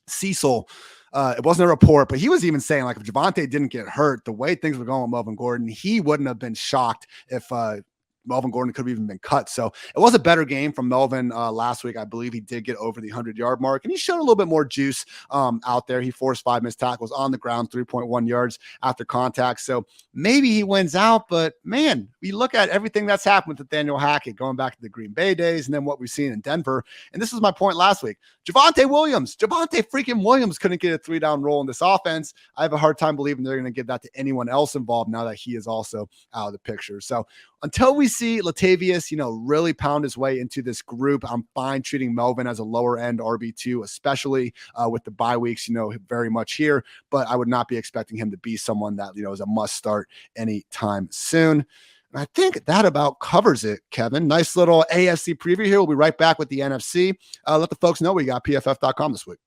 Cecil, it wasn't a report, but he was even saying, like, if Javonte didn't get hurt, the way things were going with Melvin Gordon, he wouldn't have been shocked if Melvin Gordon could have even been cut. So it was a better game from Melvin last week. I believe he did get over the 100-yard mark, and he showed a little bit more juice out there. He forced 5 missed tackles on the ground, 3.1 yards after contact. So maybe he wins out, but man, we look at everything that's happened with Nathaniel Hackett going back to the Green Bay days and then what we've seen in Denver. And this was my point last week. Javonte freaking Williams couldn't get a 3-down roll in this offense. I have a hard time believing they're going to give that to anyone else involved now that he is also out of the picture. So until we see Latavius, really pound his way into this group, I'm fine treating Melvin as a lower end RB2, especially with the bye weeks, very much here, but I would not be expecting him to be someone that, is a must start anytime soon. And I think that about covers it, Kevin. Nice little AFC preview here. We'll be right back with the NFC. Let the folks know we got PFF.com this week.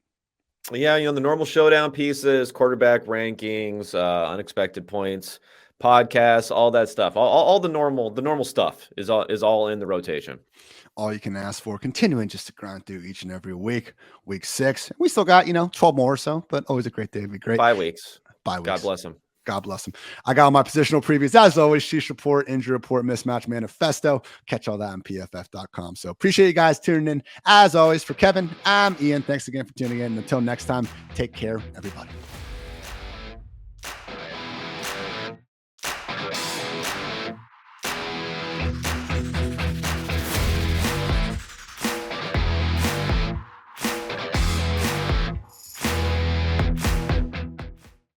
Yeah, the normal showdown pieces, quarterback rankings, unexpected points, podcasts, all that stuff. All the normal stuff is all in the rotation. All you can ask for, continuing just to grind through each and every week. Week 6. We still got, 12 more or so, but always a great day. It'd be great. 5 weeks. 5 weeks. God bless him. God bless him. I got all my positional previews, as always, Sheesh Report, Injury Report, Mismatch Manifesto. Catch all that on PFF.com. So appreciate you guys tuning in. As always, for Kevin, I'm Ian. Thanks again for tuning in. And until next time, take care, everybody.